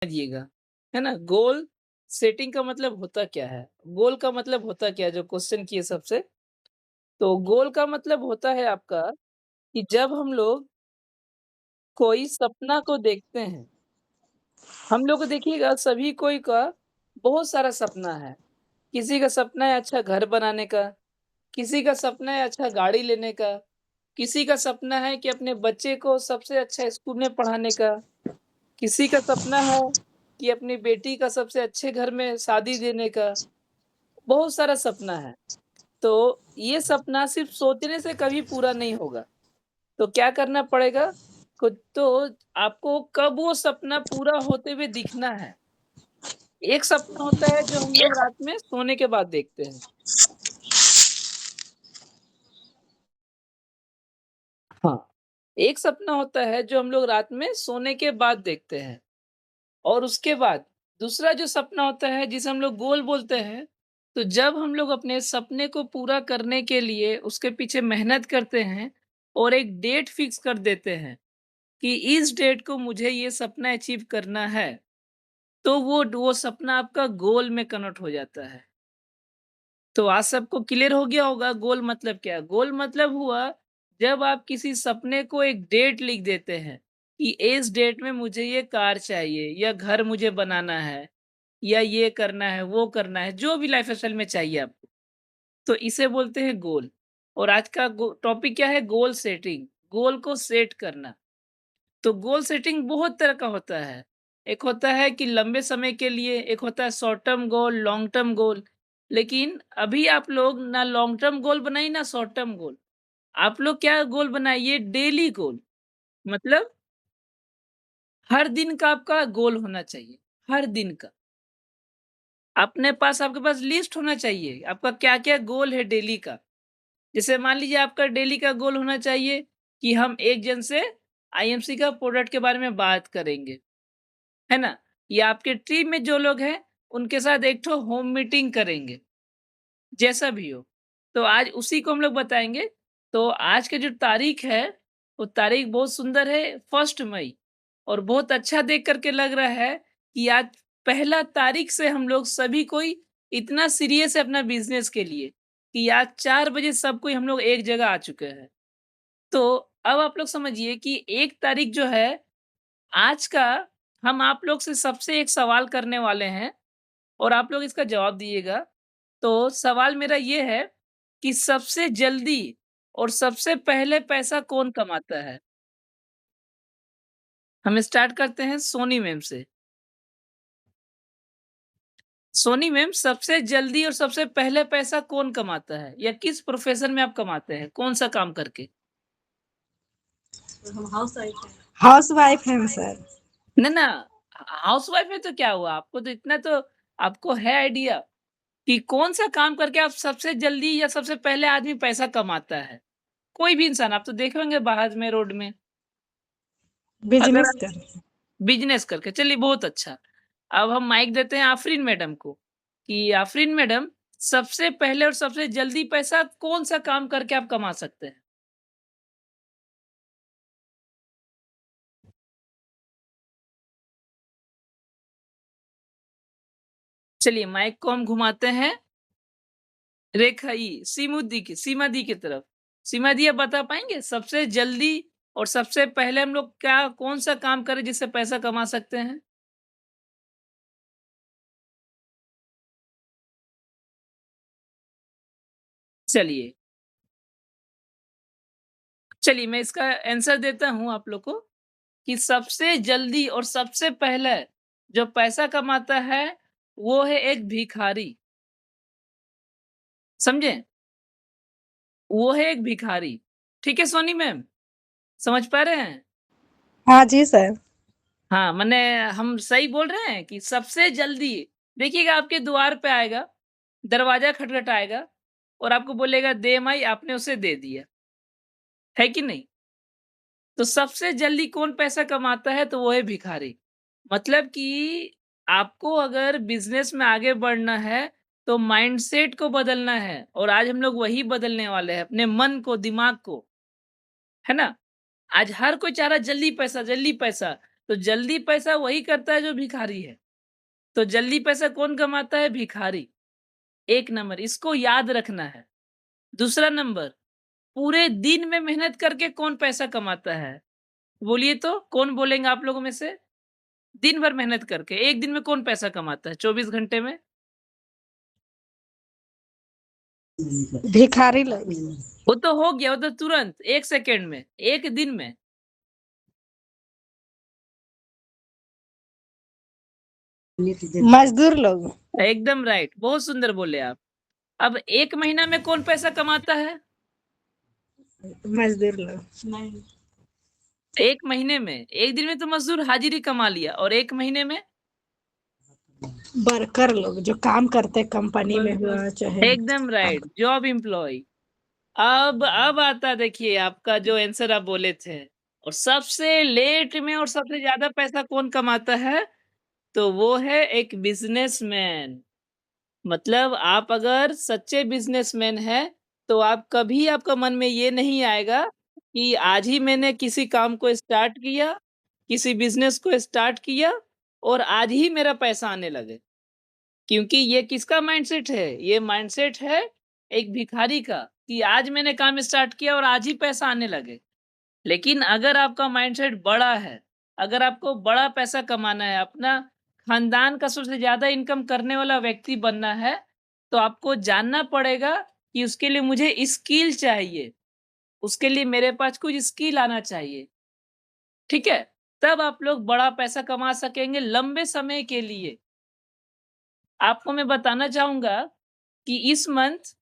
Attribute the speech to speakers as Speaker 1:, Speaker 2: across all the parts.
Speaker 1: समझिएगा, है ना? गोल सेटिंग का मतलब होता क्या है? गोल का मतलब होता क्या है जो क्वेश्चन किए सबसे? तो गोल का मतलब होता है आपका कि जब हम लोग कोई सपना को देखते हैं, हम लोग को देखिएगा सभी कोई का बहुत सारा सपना है। किसी का सपना है अच्छा घर बनाने का, किसी का सपना है अच्छा गाड़ी लेने का, किसी का सपना है कि अपने बच्चे को सबसे अच्छा स्कूल में पढ़ाने का, किसी का सपना है कि अपनी बेटी का सबसे अच्छे घर में शादी देने का। बहुत सारा सपना है। तो ये सपना सिर्फ़ सोचने से कभी पूरा नहीं होगा। तो क्या करना पड़ेगा? खुद तो आपको कब वो सपना पूरा होते हुए दिखना है। एक सपना होता है जो हम लोग रात में सोने के बाद देखते हैं। हाँ, एक सपना होता है जो हम लोग रात में सोने के बाद देखते हैं और उसके बाद दूसरा जो सपना होता है जिसे हम लोग गोल बोलते हैं, तो जब हम लोग अपने सपने को पूरा करने के लिए उसके पीछे मेहनत करते हैं और एक डेट फिक्स कर देते हैं कि इस डेट को मुझे ये सपना अचीव करना है, तो वो सपना आपका गोल में कन्वर्ट हो जाता है। तो आज सबको क्लियर हो गया होगा गोल मतलब क्या है? गोल मतलब हुआ जब आप किसी सपने को एक डेट लिख देते हैं कि इस डेट में मुझे ये कार चाहिए या घर मुझे बनाना है या ये करना है, वो करना है, जो भी लाइफ़स्टाइल में चाहिए आपको। तो इसे बोलते हैं गोल। और आज का टॉपिक क्या है? गोल सेटिंग, गोल को सेट करना। तो गोल सेटिंग बहुत तरह का होता है। एक होता है कि लंबे समय के लिए, एक होता है short term goal, long term goal. लेकिन अभी आप लोग ना लॉन्ग टर्म गोल बनाइए ना शॉर्ट टर्म गोल। आप लोग क्या गोल बनाइए डेली गोल। मतलब हर दिन का आपका गोल होना चाहिए, हर दिन का। आपके पास लिस्ट होना चाहिए, आपका क्या-क्या गोल है डेली का। जैसे मान लीजिए आपका डेली का गोल होना चाहिए कि हम एक जन से आईएमसी का प्रोडक्ट के बारे में बात करेंगे। है ना? या आपके टीम में जो लोग हैं, उनके साथ एक ठो होम मीटिंग करेंगे, जैसा भी हो। तो आज उसी को हम लोग बताएँगे। तो आज की जो तारीख है, वो तारीख बहुत सुंदर है 1 मई और बहुत अच्छा देख कर के लग रहा है कि आज पहला तारीख से हम लोग सभी कोई इतना सीरियस है अपना बिज़नेस के लिए, कि आज 4 बजे सब कोई हम लोग एक जगह आ चुके हैं। तो अब आप लोग समझिए कि 1 तारीख जो है आज का हम आप लोग से सबसे एक सवाल करने वाले हैं और आप लोग इसका जवाब दीजिएगा। तो सवाल मेरा ये है कि सबसे जल्दी और सबसे पहले पैसा कौन कमाता है? हम स्टार्ट करते हैं सोनी मैम से। सोनी मैम सबसे जल्दी और सबसे पहले पैसा कौन कमाता है? या किस प्रोफ़ेशन में आप कमाते हैं? कौन-सा काम करके?
Speaker 2: हम हाउसवाइफ हैं सर।
Speaker 1: ना, ना हाउसवाइफ़ में तो क्या हुआ? आपको तो इतना तो आपको है आइडिया कि कौन-सा काम करके आप सबसे जल्दी या सबसे पहले आदमी पैसा कमाता है? कोई भी इंसान आप तो देखे होंगे बाहर में रोड में। अगर
Speaker 2: बिजनेस
Speaker 1: आप
Speaker 2: कर
Speaker 1: बिज़नेस करके चलिए बहुत अच्छा। अब हम माइक देते हैं आफरीन मैडम को, कि आफरीन मैडम सबसे पहले और सबसे जल्दी पैसा कौन-सा काम करके आप कमा सकते हैं? चलिए माइक को हम घुमाते हैं सीमा दी की तरफ। सीमा दी आप बता पाएँगे सबसे जल्दी और सबसे पहले हम लोग क्या कौन-सा काम करें जिससे पैसा कमा सकते हैं? चलिए, चलिए मैं इसका आंसर देता हूँ आप लोग को कि सबसे जल्दी और सबसे पहले जो पैसा कमाता है, वो है एक भिखारी, समझे? वो है एक भिखारी। ठीक है सोनी मैम, समझ पा रहे हैं?
Speaker 2: हाँ जी सर।
Speaker 1: हाँ, मने हम सही बोल रहे हैं कि सबसे जल्दी देखिएगा आपके द्वार पे आएगा, दरवाज़ा खटखटाएगा और आपको बोलेगा दे माई आपने उसे दे दिया, है कि नहीं? तो सबसे जल्दी कौन पैसा कमाता है तो वो है भिखारी। मतलब कि आपको अगर बिज़नेस में आगे बढ़ना है तो माइंडसेट को बदलना है और आज हम लोग वही बदलने वाले हैं, अपने मन को, दिमाग को, है ना? आज हर कोई चाह रहा है जल्दी पैसा, जल्दी पैसा। तो जल्दी पैसा वही करता है जो भिखारी है। तो जल्दी पैसा कौन कमाता है? भिखारी। 1 नंबर इसको याद रखना है। दूसरा नंबर, पूरे दिन में मेहनत करके कौन पैसा कमाता है? बोलिए तो, कौन बोलेंगे आप लोगों में से? दिन भर मेहनत करके, 1 दिन में कौन पैसा कमाता है 24 घंटे में?
Speaker 2: भिखारी लोग।
Speaker 1: वो तो हो गया, वो तो तुरंत 1 सेकंड में, 1 दिन में।
Speaker 2: मजदूर लोग।
Speaker 1: एकदम राइट, बहुत सुंदर बोले आप। अब 1 महीना में कौन पैसा कमाता है?
Speaker 2: मजदूर लोग।
Speaker 1: 1 महीने में, 1 दिन में तो मज़दूर हाज़िरी कमा लिया और 1 महीने में?
Speaker 2: वर्कर लोग जो काम करते कंपनी में हुआ चाहे
Speaker 1: एकदम राइट, जॉब एम्प्लॉयी। अब आता देखिए आपका जो आंसर आप बोले थे और सबसे लेट में और सबसे ज़्यादा पैसा कौन कमाता है? तो वो है एक बिज़नेसमैन। मतलब आप अगर सच्चे बिज़नेसमैन हैं, तो आप कभी आपका मन में ये नहीं आएगा कि आज ही मैंने किसी काम को स्टार्ट किया, किसी बिज़नेस को स्टार्ट किया और आज ही मेरा पैसा आने लगे। क्योंकि ये किसका माइंडसेट है? ये माइंडसेट है एक भिखारी का कि आज मैंने काम स्टार्ट किया और आज ही पैसा आने लगे। लेकिन अगर आपका माइंडसेट बड़ा है, अगर आपको बड़ा पैसा कमाना है, अपना खानदान का सबसे ज़्यादा इनकम करने वाला व्यक्ति बनना है, तो आपको जानना पड़ेगा कि उसके लिए मुझे स्किल चाहिए, उसके लिए मेरे पास कुछ स्किल आना चाहिए, ठीक है? तब आप लोग बड़ा पैसा कमा सकेंगे लंबे समय के लिए। आपको मैं बताना चाहूँगा कि इस मंथ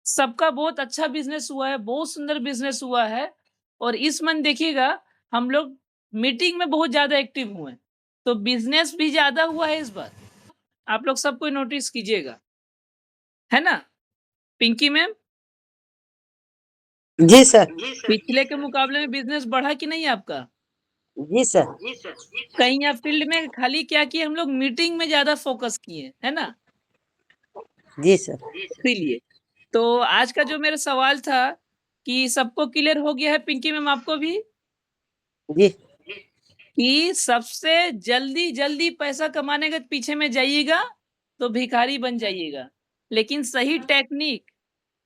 Speaker 1: सबका बहुत अच्छा बिज़नेस हुआ है, बहुत सुंदर बिज़नेस हुआ है और इस मंथ देखिएगा हम लोग मीटिंग में बहुत ज़्यादा एक्टिव हुए हैं। तो बिज़नेस भी ज़्यादा हुआ है इस बार। आप लोग सब कोई नोटिस कीजिएगा, है ना? पिंकी मैम,
Speaker 3: जी सर।
Speaker 1: पिछले के मुकाबले में बिज़नेस बढ़ा कि नहीं आपका?
Speaker 3: जी सर।
Speaker 1: कहीं आप फील्ड में खाली क्या किए हम लोग मीटिंग में ज़्यादा फ़ोकस किए, है ना?
Speaker 3: जी सर।
Speaker 1: इसीलिए। तो आज का जो मेरा सवाल था कि सबको क्लियर हो गया है पिंकी मैम आपको भी?
Speaker 3: जी।
Speaker 1: कि सबसे जल्दी पैसा कमाने के पीछे में जाइएगा, तो भिखारी बन जाइएगा। लेकिन सही टेक्नीक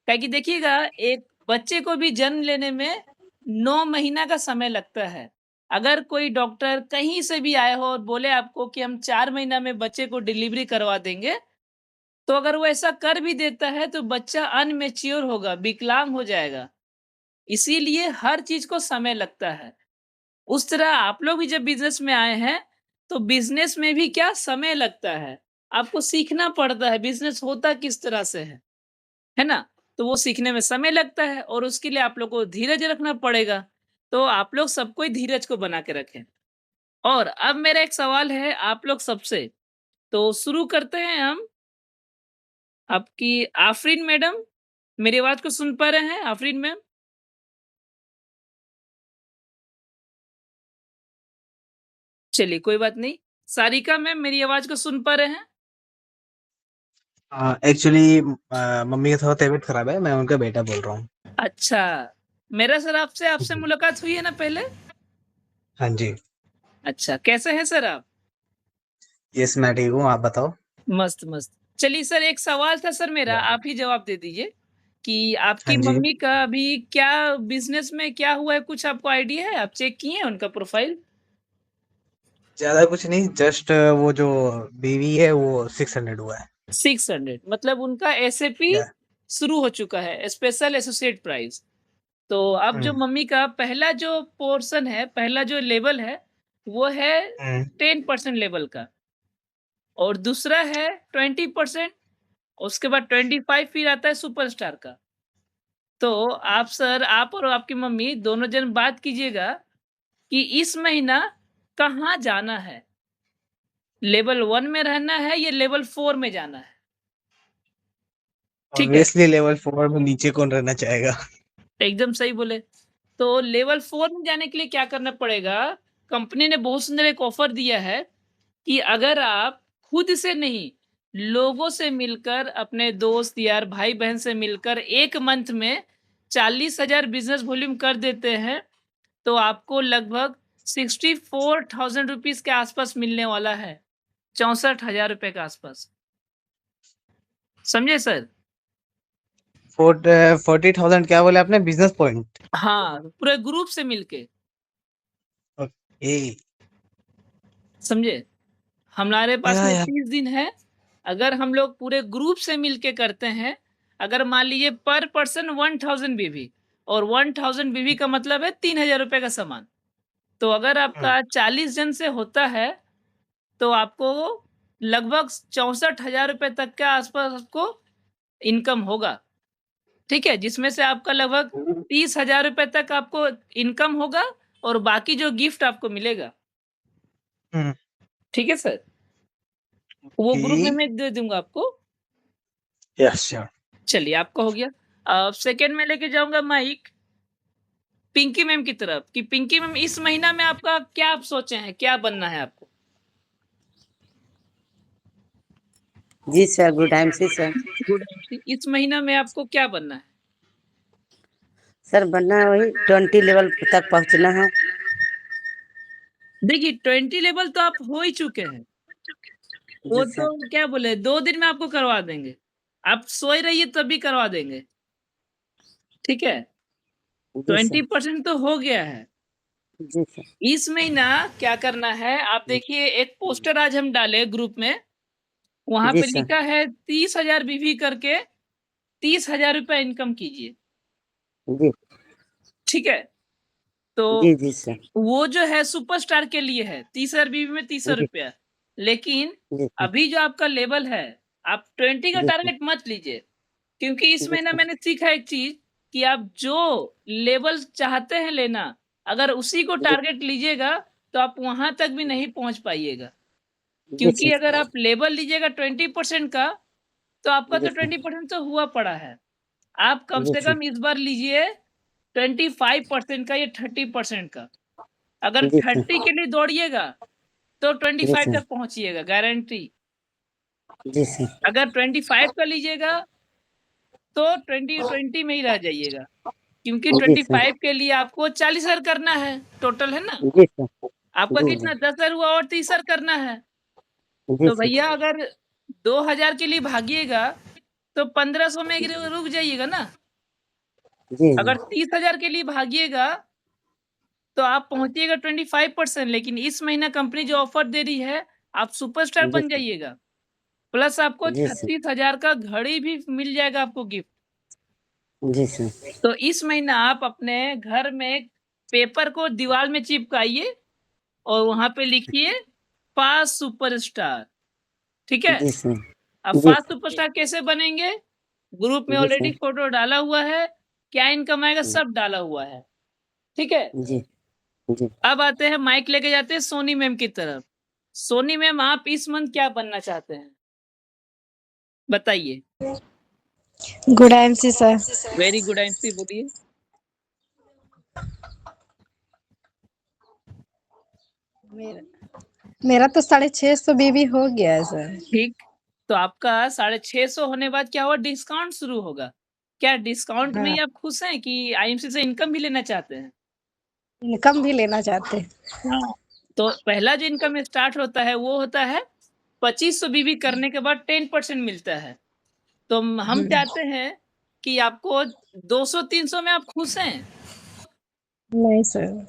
Speaker 1: काहे कि देखिएगा एक बच्चे को भी जन्म लेने में 9 महीना का समय लगता है। अगर कोई डॉक्टर कहीं से भी आए हो और बोले आपको कि हम 4 महीना में बच्चे को डिलीवरी करवा देंगे, तो अगर वो ऐसा कर भी देता है तो बच्चा अनमैच्योर होगा, विकलांग हो जाएगा। इसीलिए हर चीज़ को समय लगता है। उस तरह आप लोग भी जब बिज़नेस में आए हैं, तो बिज़नेस में भी क्या समय लगता है। आपको सीखना पड़ता है बिज़नेस होता किस तरह से है ना? तो वो सीखने में समय लगता है और उसके लिए आप लोग को धीरज रखना पड़ेगा। तो आप लोग सबको ही धीरज को बना के रखें। और अब मेरा एक सवाल है आप लोग सबसे, तो शुरू करते हैं हम। आपकी आफ़रीन मैडम, मेरी आवाज़ को सुन पा रहे हैं आफ़रीन मैम? चलिए कोई बात नहीं। सारिका मैम मेरी आवाज़ को सुन पा रहे हैं?
Speaker 4: एक्चुअली मम्मी का थोड़ा तबीयत खराब है, मैं उनका बेटा बोल रहा हूँ।
Speaker 1: अच्छा, मेरा सर आपसे आपसे मुलाकात हुई है ना पहले?
Speaker 4: हाँ जी।
Speaker 1: अच्छा, कैसे हैं सर आप?
Speaker 4: यस, मैं ठीक हूँ, आप बताओ?
Speaker 1: मस्त, मस्त। चलिए सर एक सवाल था सर मेरा,
Speaker 4: या
Speaker 1: आप ही जवाब दे दीजिए कि
Speaker 4: हाँ
Speaker 1: आपकी
Speaker 4: जी।
Speaker 1: मम्मी का अभी क्या बिज़नेस में क्या हुआ है, कुछ आपको आइडिया है? आप चेक किए हैं उनका प्रोफ़ाइल?
Speaker 4: ज़्यादा कुछ नहीं, जस्ट वो जो बीवी है वो 600 हुआ है।
Speaker 1: 600 मतलब उनका एसएपी
Speaker 4: या
Speaker 1: शुरू हो चुका है, स्पेशल एसोसिएट प्राइस। तो अब जो
Speaker 4: हुँ,
Speaker 1: मम्मी का पहला जो पोर्शन है, पहला जो लेवल है, वो है
Speaker 4: हुँ।
Speaker 1: 10% लेवल का और दूसरा है 20%, उसके बाद 25 फिर आता है सुपरस्टार का। तो आप सर, आप और आपकी मम्मी दोनों जन बात कीजिएगा कि इस महीना कहाँ जाना है? लेवल 1 में रहना है या लेवल 4 में जाना है? ठीक है?
Speaker 4: ऑब्वियसली लेवल 4 में नीचे कौन रहना चाहेगा?
Speaker 1: एकदम सही बोले। तो लेवल 4 में जाने के लिए क्या करना पड़ेगा? कंपनी ने बहुत सुंदर एक ऑफ़र दिया है कि अगर आप खुद से नहीं, लोगों से मिलकर, अपने दोस्त, यार, भाई-बहन से मिलकर 1 मंथ में 40,000 बिज़नेस वॉल्यूम कर देते हैं, तो आपको लगभग 64,000 रुपीज़ के आसपास मिलने वाला है। 64,000 रुपए के आसपास। समझे सर?
Speaker 4: 40,000 क्या बोले आपने? Business point?
Speaker 1: हाँ, पूरे ग्रुप से मिलके।
Speaker 4: ओके।
Speaker 1: समझे? हमारे पास में
Speaker 4: या
Speaker 1: 30 दिन है। अगर हम लोग पूरे ग्रुप से मिलके करते हैं, अगर मान लीजिए पर पर्सन 1000 बीवी और 1000 बीवी का मतलब है 3000 रुपए का सामान। तो अगर आपका 40 जन से होता है, तो आपको लगभग 64,000 रुपए तक के आसपास आपको इनकम होगा। ठीक है? जिसमें से आपका लगभग 30,000 रुपए तक आपको इनकम होगा और बाकी जो गिफ्ट आपको मिलेगा।
Speaker 4: हम्म,
Speaker 1: ठीक है सर? वो ग्रुप में
Speaker 4: ओके।
Speaker 1: मैं दे दूँगा आपको।
Speaker 4: Yes sure.
Speaker 1: चलिए आपका हो गया। सेकंड में लेके जाऊँगा माइक पिंकी मैम की तरफ कि पिंकी मैम इस महीना में आपका क्या आप सोचे हैं? क्या बनना है आपको?
Speaker 3: जी sir, good MC sir.
Speaker 1: Good MC इस महीना में आपको क्या बनना है?
Speaker 3: सर बनना है वही 20 लेवल तक पहुंचना है।
Speaker 1: देखिए 20 लेवल तो आप हो ही चुके हैं। वो
Speaker 3: जी
Speaker 1: तो
Speaker 3: सर।
Speaker 1: क्या बोले 2 दिन में आपको करवा देंगे। आप सोए रहिए तभी करवा देंगे। ठीक है?
Speaker 3: जी सर।
Speaker 1: 20% तो हो गया है।
Speaker 3: जी सर।
Speaker 1: इस महीना क्या करना है आप देखिए एक पोस्टर आज हम डाले ग्रुप में, वहाँ
Speaker 3: जी
Speaker 1: पे
Speaker 3: सर।
Speaker 1: लिखा है 30,000 बीवी करके 30,000 रुपए इनकम कीजिए।
Speaker 3: जी
Speaker 1: ठीक है? तो
Speaker 3: जी। जी सर।
Speaker 1: वो जो है सुपरस्टार के लिए है 30,000 बीवी में 30,000
Speaker 3: जी
Speaker 1: रुपया। लेकिन
Speaker 3: जी सर।
Speaker 1: अभी जो आपका लेवल है, आप 20 का
Speaker 3: जी सर।
Speaker 1: टारगेट मत लीजिए। क्योंकि इस
Speaker 3: जी
Speaker 1: महीना
Speaker 3: सर।
Speaker 1: मैंने सीखा एक चीज़ कि आप जो लेवल चाहते हैं लेना, अगर उसी को
Speaker 3: जी
Speaker 1: टारगेट लीजिएगा, तो आप वहाँ तक भी नहीं पहुँच पाइएगा।
Speaker 3: जी
Speaker 1: क्योंकि
Speaker 3: सर।
Speaker 1: अगर आप लेवल लीजिएगा 20% का, तो आपका
Speaker 3: जी
Speaker 1: तो
Speaker 3: सर।
Speaker 1: 20% तो हुआ पड़ा है। आप कम
Speaker 3: जी
Speaker 1: से
Speaker 3: सर।
Speaker 1: कम इस बार लीजिए 25% का या 30% का। अगर
Speaker 3: जी सर।
Speaker 1: 30 के लिए दौड़िएगा, तो
Speaker 3: जी
Speaker 1: 25
Speaker 3: सर।
Speaker 1: तक पहुँचिएगा गारंटी।
Speaker 3: जी सर।
Speaker 1: अगर 25 का लीजिएगा, तो 20 में ही रह जाइएगा। क्योंकि
Speaker 3: जी सर।
Speaker 1: 25 के लिए आपको 40,000 करना है, टोटल है ना?
Speaker 3: जी सर।
Speaker 1: आपका
Speaker 3: जी जी।
Speaker 1: कितना 10,000 हुआ और 30,000 करना है।
Speaker 3: जी
Speaker 1: तो
Speaker 3: सर।
Speaker 1: भैया अगर 2,000 के लिए भागिएगा, तो 1500 में रुक जाइएगा ना।
Speaker 3: जी जी।
Speaker 1: अगर 30,000 के लिए भागिएगा, तो आप पहुँचिएगा 25% लेकिन इस महीना कंपनी जो ऑफर दे रही है, आप सुपरस्टार
Speaker 3: जी
Speaker 1: बन
Speaker 3: सर।
Speaker 1: जाइएगा। प्लस आपको
Speaker 3: जी सर।
Speaker 1: 36,000 का घड़ी भी मिल जाएगा आपको गिफ्ट।
Speaker 3: जी सर।
Speaker 1: तो इस महीना आप अपने घर में पेपर को दीवार में चिपकाइए और वहाँ पे लिखिए फास्ट सुपरस्टार। ठीक है?
Speaker 3: जी सर।
Speaker 1: अब
Speaker 3: जी
Speaker 1: फास्ट सुपरस्टार कैसे बनेंगे? ग्रुप में
Speaker 3: जी
Speaker 1: ऑलरेडी
Speaker 3: सर।
Speaker 1: फोटो डाला हुआ है, क्या इनकम आएगा सब डाला हुआ है। ठीक है?
Speaker 3: जी जी।
Speaker 1: अब आते हैं माइक लेके जाते हैं सोनी मैम की तरफ। सोनी मैम आप इस मंथ क्या बनना चाहते हैं? बताइए।
Speaker 2: Good MC sir.
Speaker 1: Very good MC बोलिए।
Speaker 2: मेरा मेरा तो 650 बीबी हो गया है सर।
Speaker 1: ठीक, तो आपका 650 होने बाद क्या हुआ डिस्काउंट शुरू होगा। क्या डिस्काउंट में
Speaker 2: हाँ,
Speaker 1: ही आप खुश हैं कि आईएमसी से इनकम भी लेना चाहते हैं?
Speaker 2: इनकम भी लेना चाहते हैं।
Speaker 1: हाँ। तो पहला जो इनकम स्टार्ट होता है वो होता है 2500 बीबी करने के बाद 10% मिलता है। तो हम चाहते हैं कि आपको 200-300 में आप खुश हैं?
Speaker 2: नहीं सर।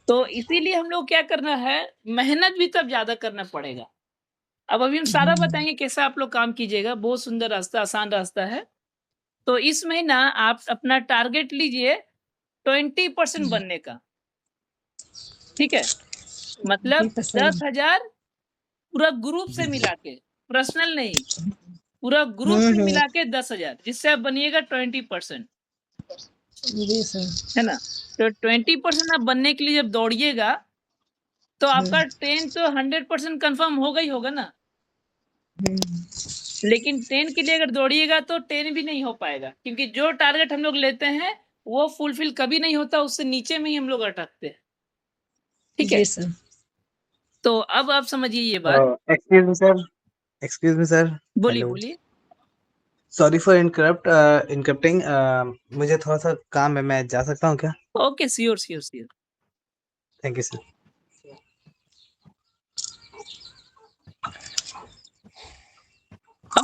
Speaker 1: तो इसीलिए हम लोग क्या करना है, मेहनत भी तब ज़्यादा करना पड़ेगा। अब अभी हम सारा बताएँगे कैसे आप लोग काम कीजिएगा, बहुत सुंदर रास्ता, आसान रास्ता है। तो इस महीना आप अपना टारगेट लीजिए 20% बनने का, ठीक है? मतलब
Speaker 2: 20%।
Speaker 1: 10,000 पूरा ग्रुप से मिला के, पर्सनल नहीं, पूरा ग्रुप से
Speaker 2: हम्म।
Speaker 1: मिला के 10,000 जिससे आप बनिएगा 20%,
Speaker 2: जी सर।
Speaker 1: है ना? तो 20% आप बनने के लिए जब दौड़िएगा, तो आपका 10 तो 100% कन्फर्म होगा ही होगा ना। लेकिन 10 के लिए अगर दौड़िएगा तो 10 भी नहीं हो पाएगा क्योंकि जो टारगेट हम लोग लेते हैं, वो फुलफिल कभी नहीं होता, उससे नीचे में ही हम लोग अटकते हैं। ठीक है?
Speaker 2: जी सर।
Speaker 1: तो अब आप समझिए ये बात।
Speaker 4: Excuse me sir. Excuse me sir.
Speaker 1: बोलिए,
Speaker 4: हेलो।
Speaker 1: बोलिए।
Speaker 4: Sorry for interrupting. मुझे थोड़ा सा काम है, मैं जा सकता हूँ क्या?
Speaker 1: Okay, sure, sure, sure.
Speaker 4: Thank you sir.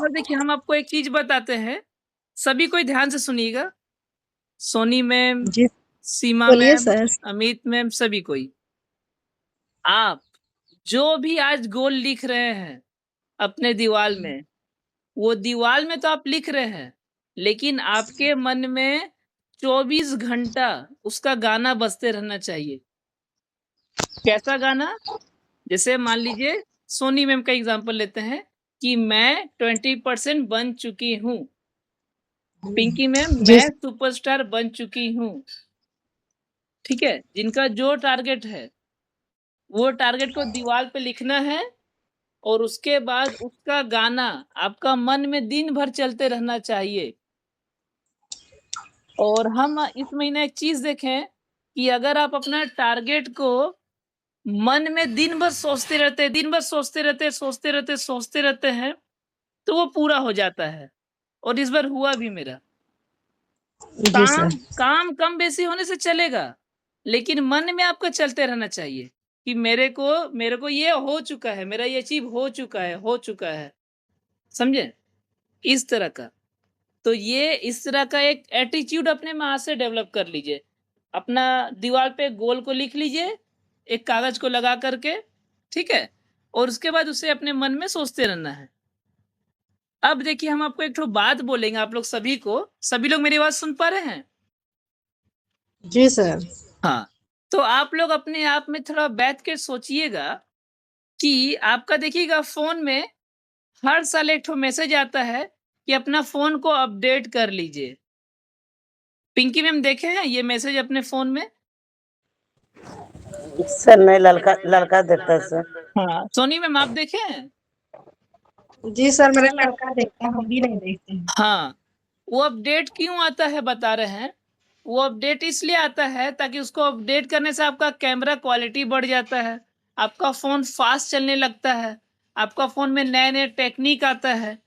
Speaker 1: और देखिए हम आपको एक चीज बताते हैं, सभी कोई ध्यान से सुनिएगा। सोनी मैम,
Speaker 2: जी
Speaker 1: सीमा
Speaker 2: बोलिए
Speaker 1: मैम,
Speaker 2: सर।
Speaker 1: अमित मैम, सभी कोई, आप जो भी आज गोल लिख रहे हैं अपने दीवाल में, वो दीवाल में तो आप लिख रहे हैं, लेकिन आपके मन में 24 घंटा उसका गाना बजते रहना चाहिए। कैसा गाना? जैसे मान लीजिए सोनी मैम का एग्जांपल लेते हैं कि मैं 20% बन चुकी हूँ। पिंकी मैम,
Speaker 2: जी
Speaker 1: मैं सुपरस्टार बन चुकी हूँ। ठीक है? जिनका जो टारगेट है, वो टारगेट को दीवार पे लिखना है और उसके बाद उसका गाना आपका मन में दिन भर चलते रहना चाहिए। और हम इस महीने एक चीज़ देखें कि अगर आप अपना टारगेट को मन में दिन भर सोचते रहते हैं, दिन भर सोचते रहते हैं, तो वो पूरा हो जाता है। और इस बार हुआ भी मेरा।
Speaker 2: जी सर।
Speaker 1: काम काम कम बेसी होने से चलेगा, लेकिन मन में आपका चलते रहना चाहिए कि मेरे को ये हो चुका है, मेरा ये अचीव हो चुका है। समझे? इस तरह का। तो ये इस तरह का एक एटीट्यूड अपने में आज से डेवलप कर लीजिए। अपना दीवार पे गोल को लिख लीजिए, एक कागज को लगा करके, ठीक है? और उसके बाद उसे अपने मन में सोचते रहना है। अब देखिए हम आपको एक ठो बात बोलेंगे आप लोग सभी को, सभी लोग मेरी आवाज़ सुन पा रहे हैं?
Speaker 2: जी सर।
Speaker 1: हाँ। तो आप लोग अपने आप में थोड़ा बैठ के सोचिएगा कि आपका देखिएगा फ़ोन में हर साल एक ठो मैसेज आता है कि अपना फ़ोन को अपडेट कर लीजिए। पिंकी मैम देखे हैं ये मैसेज अपने फ़ोन में?
Speaker 3: सर नहीं, लड़का लड़का देखता है सर।
Speaker 1: हाँ। सोनी मैम आप देखे हैं?
Speaker 2: जी सर, मेरा लड़का देखता है, हम भी नहीं देखते हैं।
Speaker 1: हाँ। वो अपडेट क्यों आता है बता रहे हैं। वो अपडेट इसलिए आता है ताकि उसको अपडेट करने से आपका कैमरा क्वालिटी बढ़ जाता है, आपका फ़ोन फ़ास्ट चलने लगता है, आपका फ़ोन में नए-नए टेक्नीक आता है।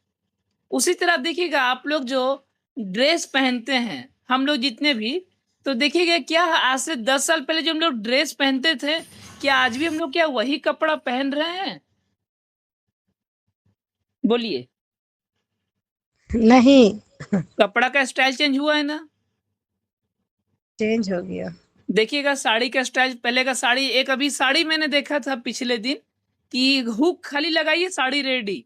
Speaker 1: उसी तरह आप देखिएगा आप लोग जो ड्रेस पहनते हैं, हम लोग जितने भी, तो देखिएगा क्या आज से 10 साल पहले जो हम लोग ड्रेस पहनते थे, क्या आज भी हम लोग क्या वही कपड़ा पहन रहे हैं? बोलिए।
Speaker 2: नहीं,
Speaker 1: कपड़ा का स्टाइल चेंज हुआ है ना?
Speaker 2: चेंज हो गया।
Speaker 1: देखिएगा साड़ी का स्टाइल, पहले का साड़ी, एक अभी साड़ी मैंने देखा था पिछले दिन कि हुक खाली लगाइए साड़ी रेडी।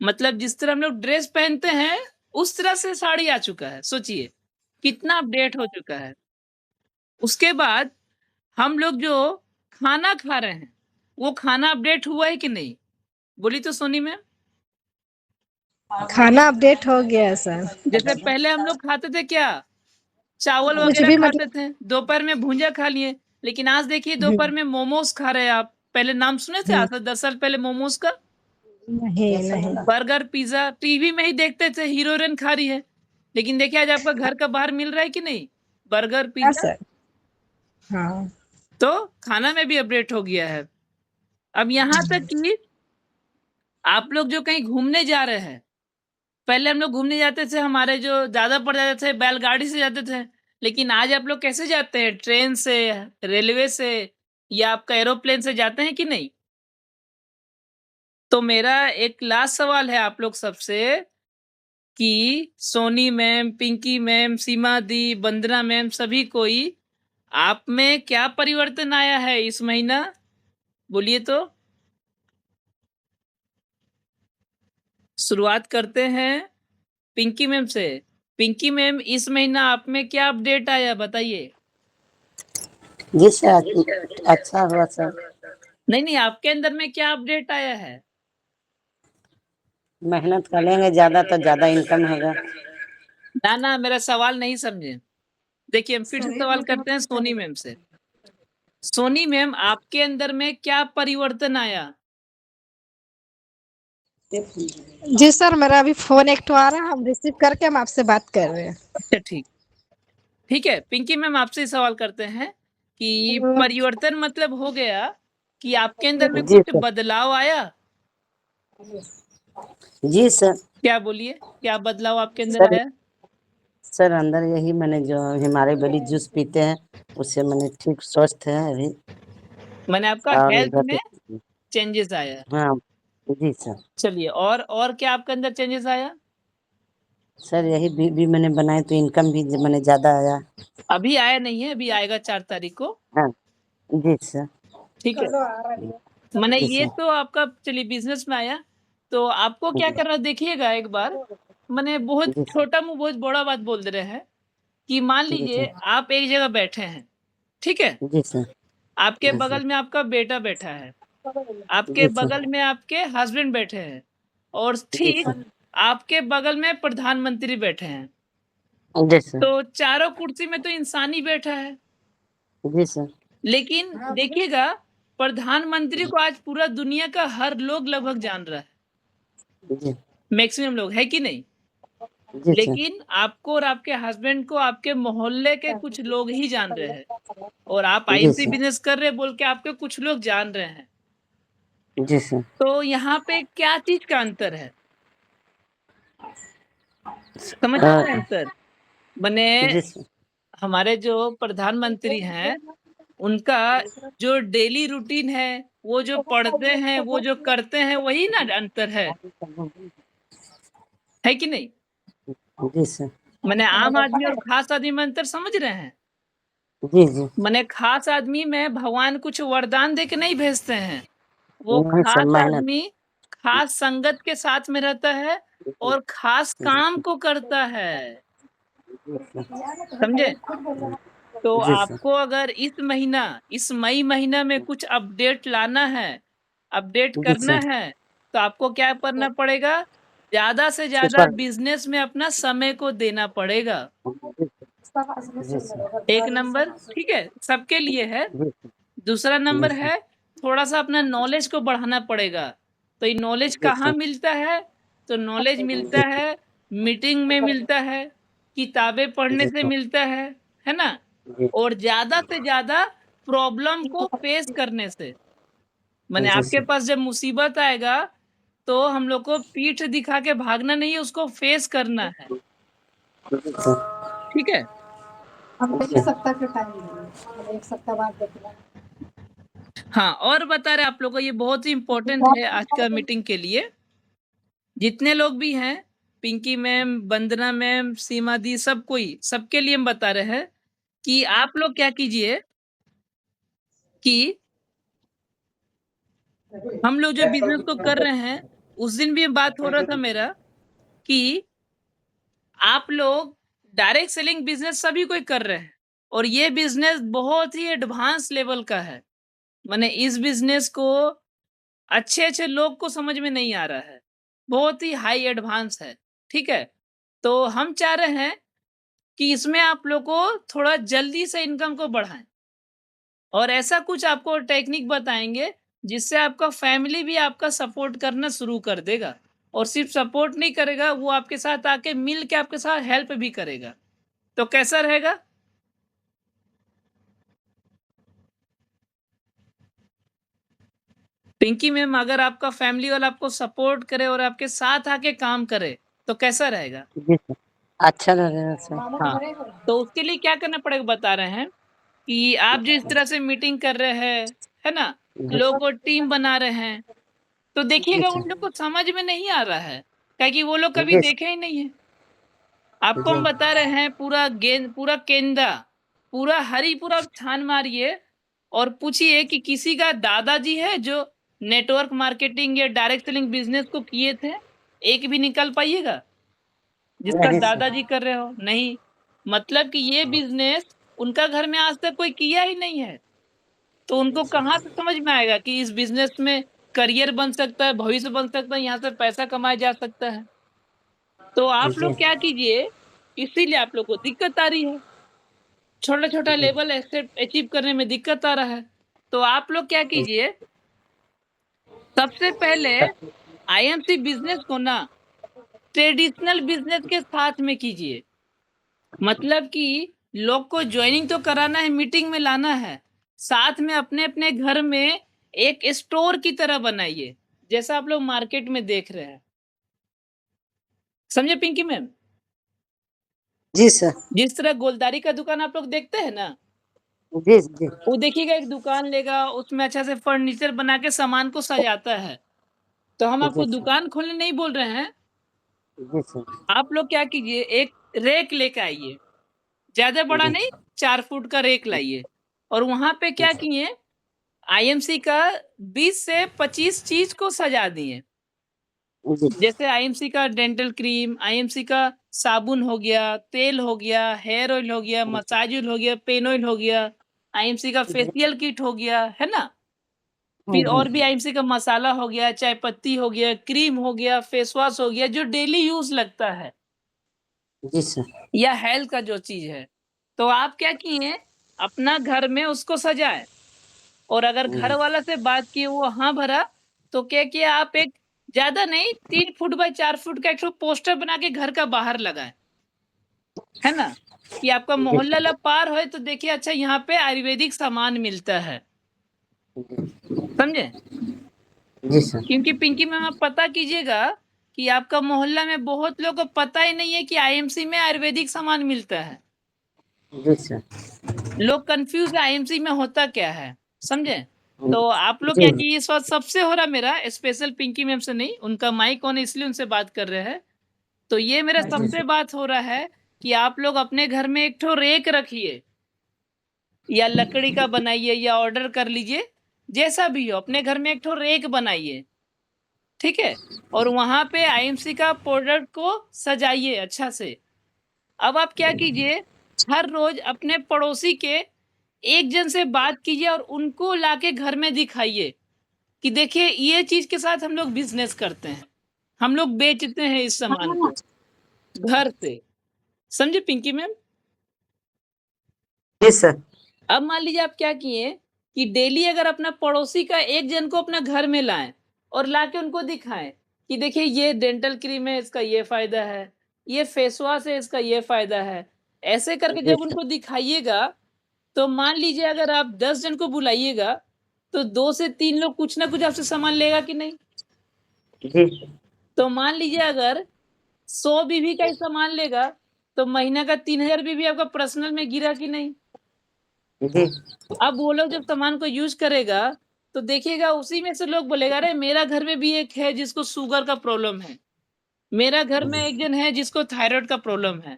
Speaker 1: मतलब जिस तरह हम लोग ड्रेस पहनते हैं, उस तरह से साड़ी आ चुका है। सोचिए, कितना अपडेट हो चुका है। उसके बाद हम लोग जो खाना खा रहे हैं, वो खाना अपडेट हुआ है कि नहीं? बोली तो सोनी मैम।
Speaker 2: खाना अपडेट हो गया है सर।
Speaker 1: जैसे पहले हम लोग खाते थे क्या? चावल
Speaker 2: कुछ
Speaker 1: वगैरह
Speaker 2: भी
Speaker 1: खाते
Speaker 2: मतलब
Speaker 1: थे, दोपहर में भुंजा खा लिए, लेकिन आज देखिए दोपहर में मोमोज़ खा रहे हैं आप। पहले नाम सुने थे
Speaker 2: हुँ,
Speaker 1: आज से 10 साल पहले मोमोज़ का?
Speaker 2: नहीं, नहीं।
Speaker 1: बर्गर, पिज़्ज़ा टीवी में ही देखते थे, हीरोइन खा रही है। लेकिन देखिए आज आपका घर का बाहर मिल रहा है कि नहीं? बर्गर,
Speaker 2: हाँ
Speaker 1: पिज़्ज़ा।
Speaker 2: सर। हाँ।
Speaker 1: तो खाना में भी अपडेट हो गया है। अब यहाँ तक कि आप लोग जो कहीं घूमने जा रहे हैं, पहले हम लोग घूमने जाते थे, हमारे जो दादा परदादा थे बैलगाड़ी से जाते थे, लेकिन आज आप लोग कैसे जाते हैं? ट्रेन से, रेलवे से या आपका एरोप्लेन से जाते हैं कि नहीं? तो मेरा एक लास्ट सवाल है आप लोग सबसे कि सोनी मैम, पिंकी मैम, सीमा दी, वंदना मैम, सभी कोई, आप में क्या परिवर्तन आया है इस महीना? बोलिए तो। शुरुआत करते हैं पिंकी मैम से। पिंकी मैम इस महीना आप में क्या अपडेट आया बताइए?
Speaker 3: जी सर, अच्छा हुआ सर।
Speaker 1: नहीं, आपके अंदर में क्या अपडेट आया है?
Speaker 3: मेहनत करेंगे ज़्यादा तो ज़्यादा इनकम होगा।
Speaker 1: ना, मेरा सवाल नहीं समझे। देखिए हम फिर से
Speaker 2: सर एक
Speaker 1: सवाल
Speaker 2: मिनट
Speaker 1: करते हैं सोनी मैम से। सोनी मैम आपके अंदर में क्या परिवर्तन आया?
Speaker 2: जी सर, मेरा अभी फ़ोन एक ठो आ रहा है, हम रिसीव करके हम आपसे बात कर रहे हैं।
Speaker 1: अच्छा ठीक। ठीक है, पिंकी मैम आपसे ही सवाल करते हैं कि
Speaker 2: तो
Speaker 1: परिवर्तन मतलब हो गया कि आपके अंदर में
Speaker 3: जी
Speaker 1: कुछ
Speaker 3: सर।
Speaker 1: बदलाव आया?
Speaker 3: जी सर।
Speaker 1: क्या बोलिए, क्या बदलाव आपके अंदर
Speaker 3: सर
Speaker 1: आया?
Speaker 3: सर अंदर यही मैंने जो हमारे बड़ी जूस पीते हैं, उससे मैंने ठीक स्वस्थ है अभी।
Speaker 1: माने आपका
Speaker 3: और
Speaker 1: हेल्थ
Speaker 3: इधर
Speaker 1: में
Speaker 3: से
Speaker 1: चेंजेस आया।
Speaker 3: हाँ, जी सर।
Speaker 1: चलिए, और क्या आपके अंदर चेंजेस आया?
Speaker 3: सर यही भी मैंने बनाए तो इनकम भी मैंने ज़्यादा आया।
Speaker 1: अभी आया नहीं है, अभी आएगा 4 तारीख को।
Speaker 3: हाँ, जी सर।
Speaker 1: ठीक है।
Speaker 2: चलो आ रही है।
Speaker 1: माने
Speaker 3: जी
Speaker 1: ये
Speaker 3: सर।
Speaker 1: तो आपका चलिए बिज़नेस में आया, तो आपको क्या
Speaker 3: जी,
Speaker 1: करना देखिएगा एक बार, माने बहुत
Speaker 3: जी सर।
Speaker 1: छोटा मुँह बहुत बड़ा बात बोल दे रहे हैं, कि मान
Speaker 3: जी
Speaker 1: लीजिए
Speaker 3: सर।
Speaker 1: आप एक जगह बैठे हैं, ठीक है?
Speaker 3: जी सर।
Speaker 1: आपके
Speaker 3: जी सर।
Speaker 1: बगल में आपका बेटा बैठा है, आपके
Speaker 3: जी सर।
Speaker 1: बगल में आपके हस्बैंड बैठे हैं और
Speaker 3: जी
Speaker 1: ठीक
Speaker 3: सर।
Speaker 1: आपके बगल में प्रधानमंत्री बैठे हैं।
Speaker 3: जी सर।
Speaker 1: तो चारों कुर्सी में तो इंसान ही बैठा है।
Speaker 3: जी सर।
Speaker 1: लेकिन देखिएगा, प्रधानमंत्री को आज पूरा दुनिया का हर लोग लगभग जान रहा है,
Speaker 3: जी।
Speaker 1: मैक्सिमम लोग, है कि नहीं?
Speaker 3: जी सर।
Speaker 1: लेकिन आपको और आपके हस्बैंड को आपके मोहल्ले के कुछ लोग ही जान रहे हैं, और आप
Speaker 3: जी
Speaker 1: आईएमसी
Speaker 3: सर।
Speaker 1: बिज़नेस कर रहे हैं बोल के आपके कुछ लोग जान रहे हैं।
Speaker 3: जी सर।
Speaker 1: तो यहाँ पे क्या चीज़ का अंतर है? समझ
Speaker 3: अ,
Speaker 1: रहे हैं अंतर? मने
Speaker 3: जी सर।
Speaker 1: हमारे जो प्रधानमंत्री हैं, उनका जो डेली रूटीन है, वो जो पढ़ते हैं, वो जो करते हैं, वही ना अंतर है कि नहीं?
Speaker 3: जी सर।
Speaker 1: मने आम आदमी और खास आदमी में अंतर समझ रहे हैं?
Speaker 3: जी, जी।
Speaker 1: मने खास आदमी में भगवान कुछ वरदान दे के नहीं भेजते हैं। वो
Speaker 3: नहीं सर,
Speaker 1: खास
Speaker 3: मेहनत।
Speaker 1: आदमी खास संगत के साथ में रहता है और खास
Speaker 3: जी
Speaker 1: काम को करता है।
Speaker 3: सर।
Speaker 1: समझे? तो
Speaker 3: जी सर।
Speaker 1: आपको अगर इस मई महीना में कुछ अपडेट लाना है, अपडेट
Speaker 3: जी
Speaker 1: करना
Speaker 3: सर।
Speaker 1: है, तो आपको क्या करना पड़ेगा? ज़्यादा से ज़्यादा
Speaker 3: सुपर।
Speaker 1: बिज़नेस में अपना समय को देना पड़ेगा।
Speaker 3: जी सर।
Speaker 1: एक नंबर, ठीक है? सबके लिए है।
Speaker 3: जी सर।
Speaker 1: दूसरा
Speaker 3: जी
Speaker 1: नंबर
Speaker 3: सर।
Speaker 1: है, थोड़ा-सा अपना नॉलेज को बढ़ाना पड़ेगा। तो ये नॉलेज
Speaker 3: जी
Speaker 1: कहाँ
Speaker 3: सर।
Speaker 1: मिलता है? तो नॉलेज मिलता है, मीटिंग में मिलता है, किताबें पढ़ने
Speaker 3: जी
Speaker 1: से
Speaker 3: सर।
Speaker 1: मिलता है ना?
Speaker 3: जी।
Speaker 1: और ज़्यादा से ज़्यादा प्रॉब्लम को फेस करने से। माने
Speaker 3: जी
Speaker 1: आपके
Speaker 3: सर।
Speaker 1: पास जब मुसीबत आएगा, तो हम लोग को पीठ दिखा के भागना नहीं है, उसको फेस करना है।
Speaker 3: जी सर।
Speaker 1: ठीक है?
Speaker 2: हमको
Speaker 3: जी।
Speaker 2: 1 सप्ताह का टाइम दीजिए, 1 सप्ताह बाद देखना है।
Speaker 1: हाँ, और बता रहे आप लोग को ये बहुत ही इम्पोर्टेंट है आज का मीटिंग के लिए। जितने लोग भी हैं, पिंकी मैम, वंदना मैम, सीमा दी, सब कोई, सबके लिए हम बता रहे हैं कि आप लोग क्या कीजिए कि हम लोग जो बिज़नेस को कर रहे हैं, उस दिन भी बात हो रहा था मेरा कि आप लोग डायरेक्ट सेलिंग बिज़नेस सभी कोई कर रहे हैं और ये बिज़नेस बहुत ही एडवांस लेवल का है। माने इस बिज़नेस को अच्छे-अच्छे लोग को समझ में नहीं आ रहा है। बहुत ही हाई एडवांस है, ठीक है? तो हम चाह रहे हैं कि इसमें आप लोग को थोड़ा जल्दी से इनकम को बढ़ाएँ और ऐसा कुछ आपको टेक्निक बताएँगे, जिससे आपका फैमिली भी आपका सपोर्ट करना शुरू कर देगा और सिर्फ़ सपोर्ट नहीं करेगा, वो आपके साथ आके मिल के आपके साथ हेल्प भी करेगा। तो कैसा रहेगा? पिंकी मैम, अगर आपका फैमिली वाला आपको सपोर्ट करे और आपके साथ आके काम करे, तो कैसा रहेगा?
Speaker 3: जी सर। अच्छा लगेगा सर।
Speaker 1: हाँ, तो उसके लिए क्या करना पड़ेगा बता रहे हैं कि आप जो इस तरह से मीटिंग कर रहे हैं, है ना?
Speaker 3: जी
Speaker 1: लोगों
Speaker 3: सर।
Speaker 1: को टीम बना रहे हैं, तो
Speaker 3: जी
Speaker 1: देखिएगा
Speaker 3: सर।
Speaker 1: उन लोग को समझ में नहीं आ रहा है, काहे कि वो लोग कभी
Speaker 3: जी
Speaker 1: देखे ही नहीं है। आपको
Speaker 3: जी।
Speaker 1: हम बता रहे हैं पूरा केंदा, पूरा हरी-पूरा आप छान मारिए और पूछिए कि किसी का दादाजी है जो नेटवर्क मार्केटिंग या डायरेक्ट सेलिंग बिज़नेस को किए थे? एक भी निकाल पाइएगा? जिसका
Speaker 3: नहीं सर।
Speaker 1: दादाजी कर रहे हो? नहीं। मतलब कि ये बिज़नेस उनका घर में आज तक कोई किया ही नहीं है। तो उनको कहाँ से समझ में आएगा कि इस बिज़नेस में करियर बन सकता है, भविष्य बन सकता है, यहाँ से पैसा कमाया जा सकता है। तो आप
Speaker 3: जी।
Speaker 1: लोग क्या कीजिए, इसीलिए आप लोग को दिक्कत आ रही है। छोटा-छोटा
Speaker 3: जी।
Speaker 1: लेवल एक्सेप्ट अचीव करने में दिक्कत आ रहा है। तो आप लोग क्या कीजिए, सबसे पहले आईएमसी बिज़नेस को ना ट्रेडिशनल बिज़नेस के साथ में कीजिए। मतलब कि लोग को जॉइनिंग तो कराना है, मीटिंग में लाना है। साथ में अपने-अपने घर में एक स्टोर की तरह बनाइए, जैसा आप लोग मार्केट में देख रहे हैं। समझे पिंकी मैम?
Speaker 3: जी सर।
Speaker 1: जिस तरह गोलदारी का दुकान आप लोग देखते हैं ना,
Speaker 3: जी, जी।
Speaker 1: वो देखिएगा एक दुकान लेगा, उसमें अच्छा से फर्नीचर बना के सामान को सजाता है। तो हम आपको
Speaker 3: जी सर।
Speaker 1: दुकान खोलने नहीं बोल रहे हैं।
Speaker 3: जी सर।
Speaker 1: आप लोग क्या कीजिए, एक रेक लेके आइए, ज़्यादा बड़ा
Speaker 3: जी
Speaker 1: नहीं, 4 फुट का रेक लाइए और वहाँ पे क्या
Speaker 3: जी
Speaker 1: किए, आईएमसी का 20 से 25 चीज़ को सजा दिए।
Speaker 3: जी
Speaker 1: जैसे आईएमसी का डेंटल क्रीम, आईएमसी का साबुन हो गया, तेल हो गया, हेयर ऑयल हो गया, मसाज ऑयल हो गया, पेन ऑयल हो गया, आईएमसी का
Speaker 3: जी
Speaker 1: फेशियल किट हो गया, है ना? फिर
Speaker 3: जी
Speaker 1: और भी आईएमसी का मसाला हो गया, चाय पत्ती हो गया, क्रीम हो गया, फेस वॉश हो गया, जो डेली यूज़ लगता है
Speaker 3: जी सर।
Speaker 1: या हेल्थ का जो चीज़ है। तो आप क्या किए, अपना घर में उसको सजाएँ और अगर घर वाला से बात किए वो हाँ भरा, तो क्या किया आप, एक ज़्यादा नहीं, 3 फुट बाय 4 फुट का एक ठो पोस्टर बना के घर का बाहर लगाएँ, है ना? कि आपका मोहल्ला ला पार होए तो देखिए अच्छा यहाँ पे आयुर्वेदिक सामान मिलता है, समझे?
Speaker 3: जी सर।
Speaker 1: क्योंकि पिंकी मैम आप पता कीजिएगा कि आपका मोहल्ला में बहुत लोगों को पता ही नहीं है कि आईएमसी में आयुर्वेदिक सामान मिलता है।
Speaker 3: जी सर।
Speaker 1: लोग कन्फ्यूज़ है आईएमसी में होता क्या है, समझे? तो आप लोग
Speaker 3: जी
Speaker 1: क्या कीजिए, इस वक़्त सबसे हो रहा मेरा स्पेशल पिंकी मैम से नहीं, उनका माइक ऑन है इसलिए उनसे बात कर रहे हैं। तो ये मेरा
Speaker 3: जी
Speaker 1: सबसे
Speaker 3: सर।
Speaker 1: बात हो रहा है कि आप लोग अपने घर में एक ठो रेक रखिए या लकड़ी का बनाइए या ऑर्डर कर लीजिए, जैसा भी हो अपने घर में एक ठो रेक बनाइए, ठीक है? और वहाँ पे आईएमसी का प्रोडक्ट को सजाइए अच्छा से। अब आप क्या कीजिए, हर रोज़ अपने पड़ोसी के एक जन से बात कीजिए और उनको लाके घर में दिखाइए कि देखिए ये चीज़ के साथ हम लोग बिज़नेस करते हैं। हम लोग बेचते हैं इस सामान को घर से। समझे पिंकी मैम?
Speaker 3: जी सर।
Speaker 1: अब मान लीजिए आप क्या किए कि डेली अगर अपना पड़ोसी का एक जन को अपना घर में लाएँ और लाके उनको दिखाएँ कि देखिए ये डेंटल क्रीम है, इसका ये फ़ायदा है, ये फेस वॉश है, इसका ये फ़ायदा है। ऐसे करके
Speaker 3: जी
Speaker 1: जब उनको दिखाइएगा, तो मान लीजिए अगर आप 10 जन को बुलाइएगा, तो 2 से 3 लोग कुछ ना कुछ आपसे सामान लेगा कि नहीं?
Speaker 3: जी
Speaker 1: तो मान लीजिए अगर 100 बीवी का ही सामान लेगा, तो महीना का 3000 बीवी आपका पर्सनल में गिरा कि नहीं?
Speaker 3: जी
Speaker 1: अब वो लोग जब सामान को यूज़ करेगा, तो देखिएगा उसी में से लोग बोलेगा, अरे मेरा घर में भी एक है जिसको शुगर का प्रॉब्लम है। मेरा घर में एक जन है जिसको थायरॉइड का प्रॉब्लम है।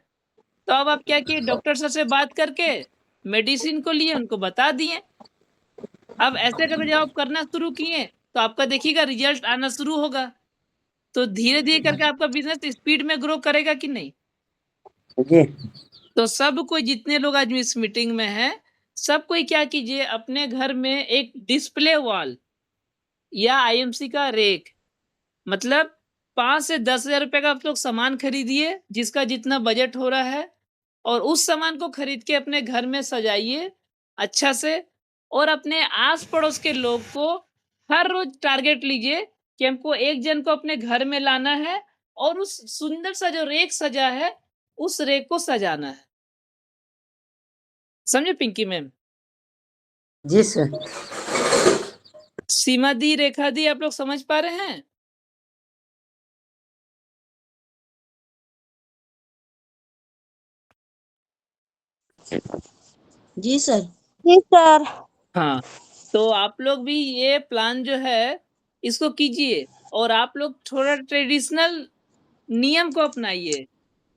Speaker 1: तो अब आप क्या किए, डॉक्टर साहब से बात करके मेडिसिन को लिए उनको बता दिए। अब ऐसे करके जब आप करना शुरू किए, तो आपका देखिएगा रिज़ल्ट आना शुरू होगा। तो धीरे-धीरे करके आपका बिज़नेस स्पीड में ग्रो करेगा कि नहीं?
Speaker 3: जी
Speaker 1: तो सब कोई जितने लोग आज इस मीटिंग में हैं, सब कोई क्या कीजिए, अपने घर में एक डिस्प्ले वॉल या आईएमसी का रेक, मतलब 5 से 10,000 रुपए का आप लोग सामान खरीदिए, जिसका जितना बजट हो रहा है और उस सामान को खरीद के अपने घर में सजाइए अच्छा से और अपने आस-पड़ोस के लोग को हर रोज़ टारगेट लीजिए कि हमको एक जन को अपने घर में लाना है और उस सुंदर सा जो रेक सजा है, उस रेक को सजाना है। समझे पिंकी मैम?
Speaker 3: जी सर।
Speaker 1: सीमा दी, रेखा दी, आप लोग समझ पा रहे हैं?
Speaker 5: जी सर।
Speaker 2: जी सर।
Speaker 1: हाँ, तो आप लोग भी ये प्लान जो है, इसको कीजिए और आप लोग थोड़ा ट्रेडिशनल नियम को अपनाइए।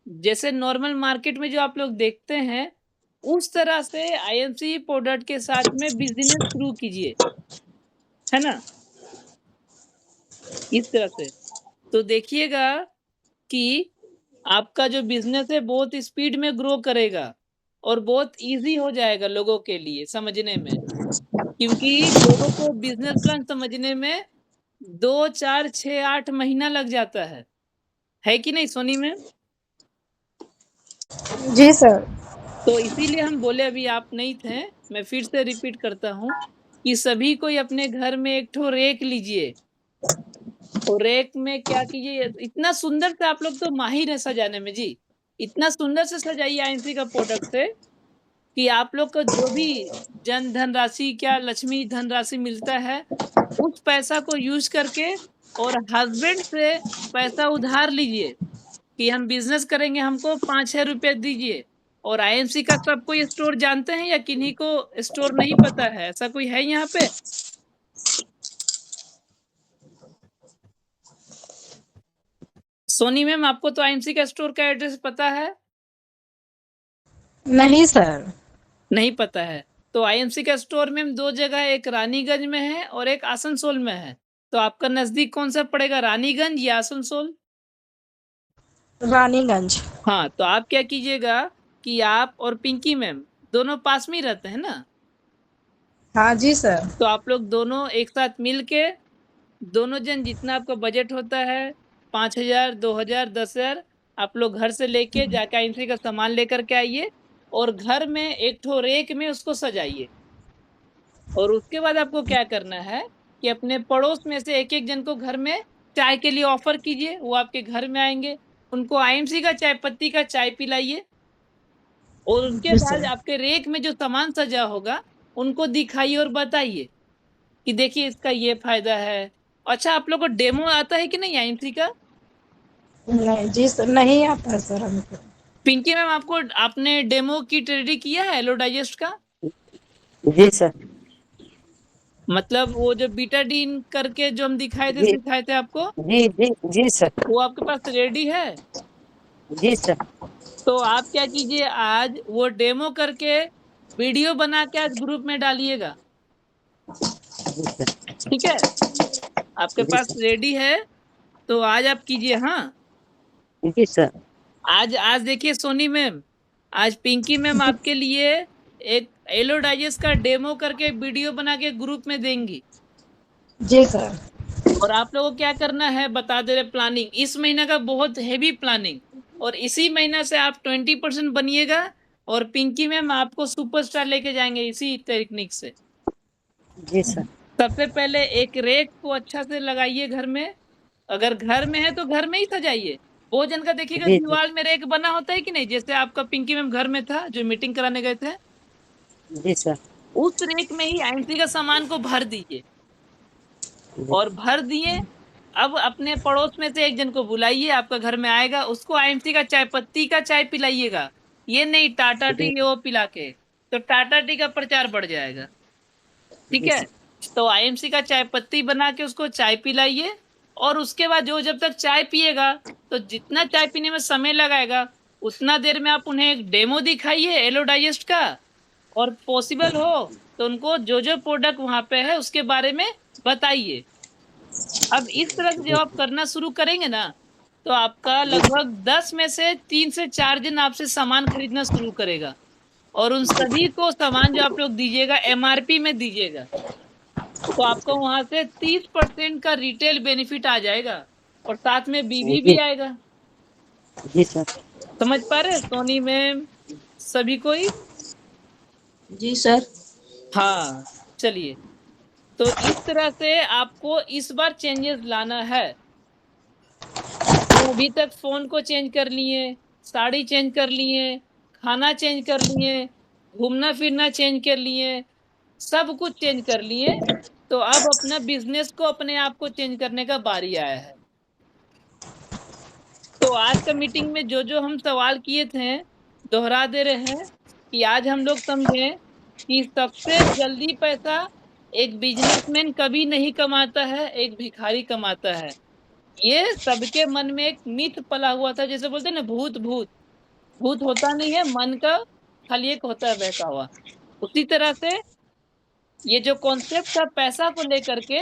Speaker 1: जैसे नॉर्मल मार्केट में जो आप लोग देखते हैं, उस तरह से आईएमसी प्रोडक्ट के साथ में बिज़नेस शुरू कीजिए, है ना? इस तरह से। तो देखिएगा कि आपका जो बिज़नेस है बहुत स्पीड में ग्रो करेगा और बहुत ईज़ी हो जाएगा लोगों के लिए समझने में। क्योंकि लोगों को बिज़नेस प्लान समझने में 2, 4, 6, 8 महीना लग जाता है। है कि नहीं सोनी मैम?
Speaker 2: जी सर।
Speaker 1: तो इसीलिए हम बोले अभी आप नहीं थे, मैं फिर से रिपीट करता हूँ कि सभी कोई अपने घर में एक ठो रेक लीजिए और रेक में क्या कीजिए, इतना सुंदर से आप लोग तो माहिर हैं सजाने में जी। इतना सुंदर से सजाइए आईएमसी का प्रोडक्ट से कि आप लोग को जो भी जन धनराशि क्या लक्ष्मी धनराशि मिलता है, उस पैसा को यूज़ करके और हस्बैंड से पैसा उधार लीजिए कि हम बिज़नेस करेंगे, हमको 5-6 रुपए दीजिए। और आईएमसी का सब कोई स्टोर जानते हैं या किन्हीं को स्टोर नहीं पता है? ऐसा कोई है यहाँ पे? सोनी मैम, आपको तो आईएमसी का स्टोर का एड्रेस पता है?
Speaker 2: नहीं सर।
Speaker 1: नहीं पता है। तो आईएमसी का स्टोर मैम 2 जगह है, एक रानीगंज में है और एक आसनसोल में है। तो आपका नज़दीक कौन-सा पड़ेगा, रानीगंज या आसनसोल?
Speaker 2: रानीगंज।
Speaker 1: हाँ, तो आप क्या कीजिएगा कि आप और पिंकी मैम दोनों पास में ही रहते हैं ना?
Speaker 2: हाँ जी सर।
Speaker 1: तो आप लोग दोनों एक साथ मिल के, दोनों जन जितना आपका बजट होता है 5,000, 2,000, 10,000 आप लोग घर से लेके जाके आईएमसी का सामान लेकर के आइए और घर में एक ठो रैक में उसको सजाइए। और उसके बाद आपको क्या करना है कि अपने पड़ोस में से एक-एक जन को घर में चाय के लिए ऑफ़र कीजिए, वो आपके घर में आएँगे, उनको आईएमसी का चाय पत्ती का चाय पिलाइए और उसके
Speaker 2: जी
Speaker 1: बाद
Speaker 2: सर।
Speaker 1: आपके रैक में जो सामान सजा होगा, उनको दिखाइए और बताइए कि देखिए इसका ये फ़ायदा है। अच्छा, आप लोग को डेमो आता है कि नहीं आईएमसी का?
Speaker 2: नहीं जी सर, नहीं आता है सर हमको।
Speaker 1: पिंकी मैम, आपने डेमो किट रेडी किया है एलो डाइजेस्ट का?
Speaker 3: जी सर।
Speaker 1: मतलब वो जो बीटाडीन करके जो हम
Speaker 3: जी
Speaker 1: सिखाए थे आपको,
Speaker 3: जी जी जी सर।
Speaker 1: वो आपके पास रेडी है?
Speaker 3: जी सर।
Speaker 1: तो आप क्या कीजिए, आज वो डेमो करके वीडियो बना के आज ग्रुप में डालिएगा,
Speaker 3: जी सर।
Speaker 1: ठीक है? आपके
Speaker 3: जी
Speaker 1: पास
Speaker 3: सर।
Speaker 1: रेडी है, तो आज आप कीजिए, हाँ?
Speaker 3: जी सर।
Speaker 1: आज आज देखिए सोनी मैम, आज पिंकी मैम आपके लिए एक एलो डाइजेस्ट का डेमो करके वीडियो बना के ग्रुप में देंगी।
Speaker 2: जी सर।
Speaker 1: और आप लोगों को क्या करना है बता दे रहे, प्लानिंग इस महीना का बहुत हेवी प्लानिंग, और इसी महीना से आप 20% बनिएगा और पिंकी मैम आपको सुपरस्टार लेके जाएंगे इसी टेक्निक से।
Speaker 3: जी सर।
Speaker 1: सबसे पहले एक रेक को अच्छा से लगाइए घर में, अगर घर में है तो घर में ही सजाइए। भोजन का देखिएगा
Speaker 3: जी जी
Speaker 1: दीवार में रेक बना होता है कि नहीं, जैसे आपका पिंकी मैम घर में था जो मीटिंग कराने गए थे,
Speaker 3: जी सर।
Speaker 1: उस रेक में ही आईएमसी का सामान को भर दीजिए
Speaker 3: जी
Speaker 1: और भर दिए। अब अपने पड़ोस में से एक जन को बुलाइए, आपका घर में आएगा, उसको आईएमसी का चाय पत्ती का चाय पिलाइएगा। ये नहीं टाटा टी
Speaker 3: जी
Speaker 1: ये वो पिला के, तो टाटा टी का प्रचार बढ़ जाएगा, ठीक
Speaker 3: जी
Speaker 1: है?
Speaker 3: सर।
Speaker 1: तो आईएमसी का चाय पत्ती बना के उसको चाय पिलाइए और उसके बाद जो जब तक चाय पिएगा, तो जितना चाय पीने में समय लगाएगा, उतना देर में आप उन्हें एक डेमो दिखाइए एलो डाइजेस्ट का, और पॉसिबल हो तो उनको जो-जो प्रोडक्ट वहाँ पे है उसके बारे में बताइए। अब इस तरह से जब
Speaker 3: जी
Speaker 1: आप करना शुरू करेंगे ना, तो आपका लगभग 10 में से 3 से 4 दिन आपसे सामान खरीदना शुरू करेगा और उन सभी को सामान जो आप लोग दीजिएगा एमआरपी में दीजिएगा। तो आपको वहाँ से 30% का रिटेल बेनिफिट आ जाएगा और साथ में बीवी भी
Speaker 3: जी
Speaker 1: आएगा।
Speaker 3: जी सर।
Speaker 1: समझ पा रहे हैं सोनी मैम, सभी कोई?
Speaker 5: जी सर।
Speaker 1: हाँ, चलिए। तो इस तरह से आपको इस बार चेंजेस लाना है। अभी तक फ़ोन को चेंज कर लिए, साड़ी चेंज कर लिए, खाना चेंज कर लिए, घूमना-फिरना चेंज कर लिए, सब कुछ चेंज कर लिए, तो अब अपना बिज़नेस को अपने आप को चेंज करने का बारी आया है। तो आज का मीटिंग में जो-जो हम सवाल किए थे, दोहरा दे रहे हैं कि आज हम लोग समझें कि सबसे जल्दी पैसा एक बिज़नेसमैन कभी नहीं कमाता है, एक भिखारी कमाता है। ये सबके मन में एक मिथ पला हुआ था, जैसे बोलते हैं ना भूत, भूत। भूत होता नहीं है, मन का खाली एक होता है बहका हुआ। उसी तरह से ये जो कॉन्सेप्ट था पैसा को लेकर के,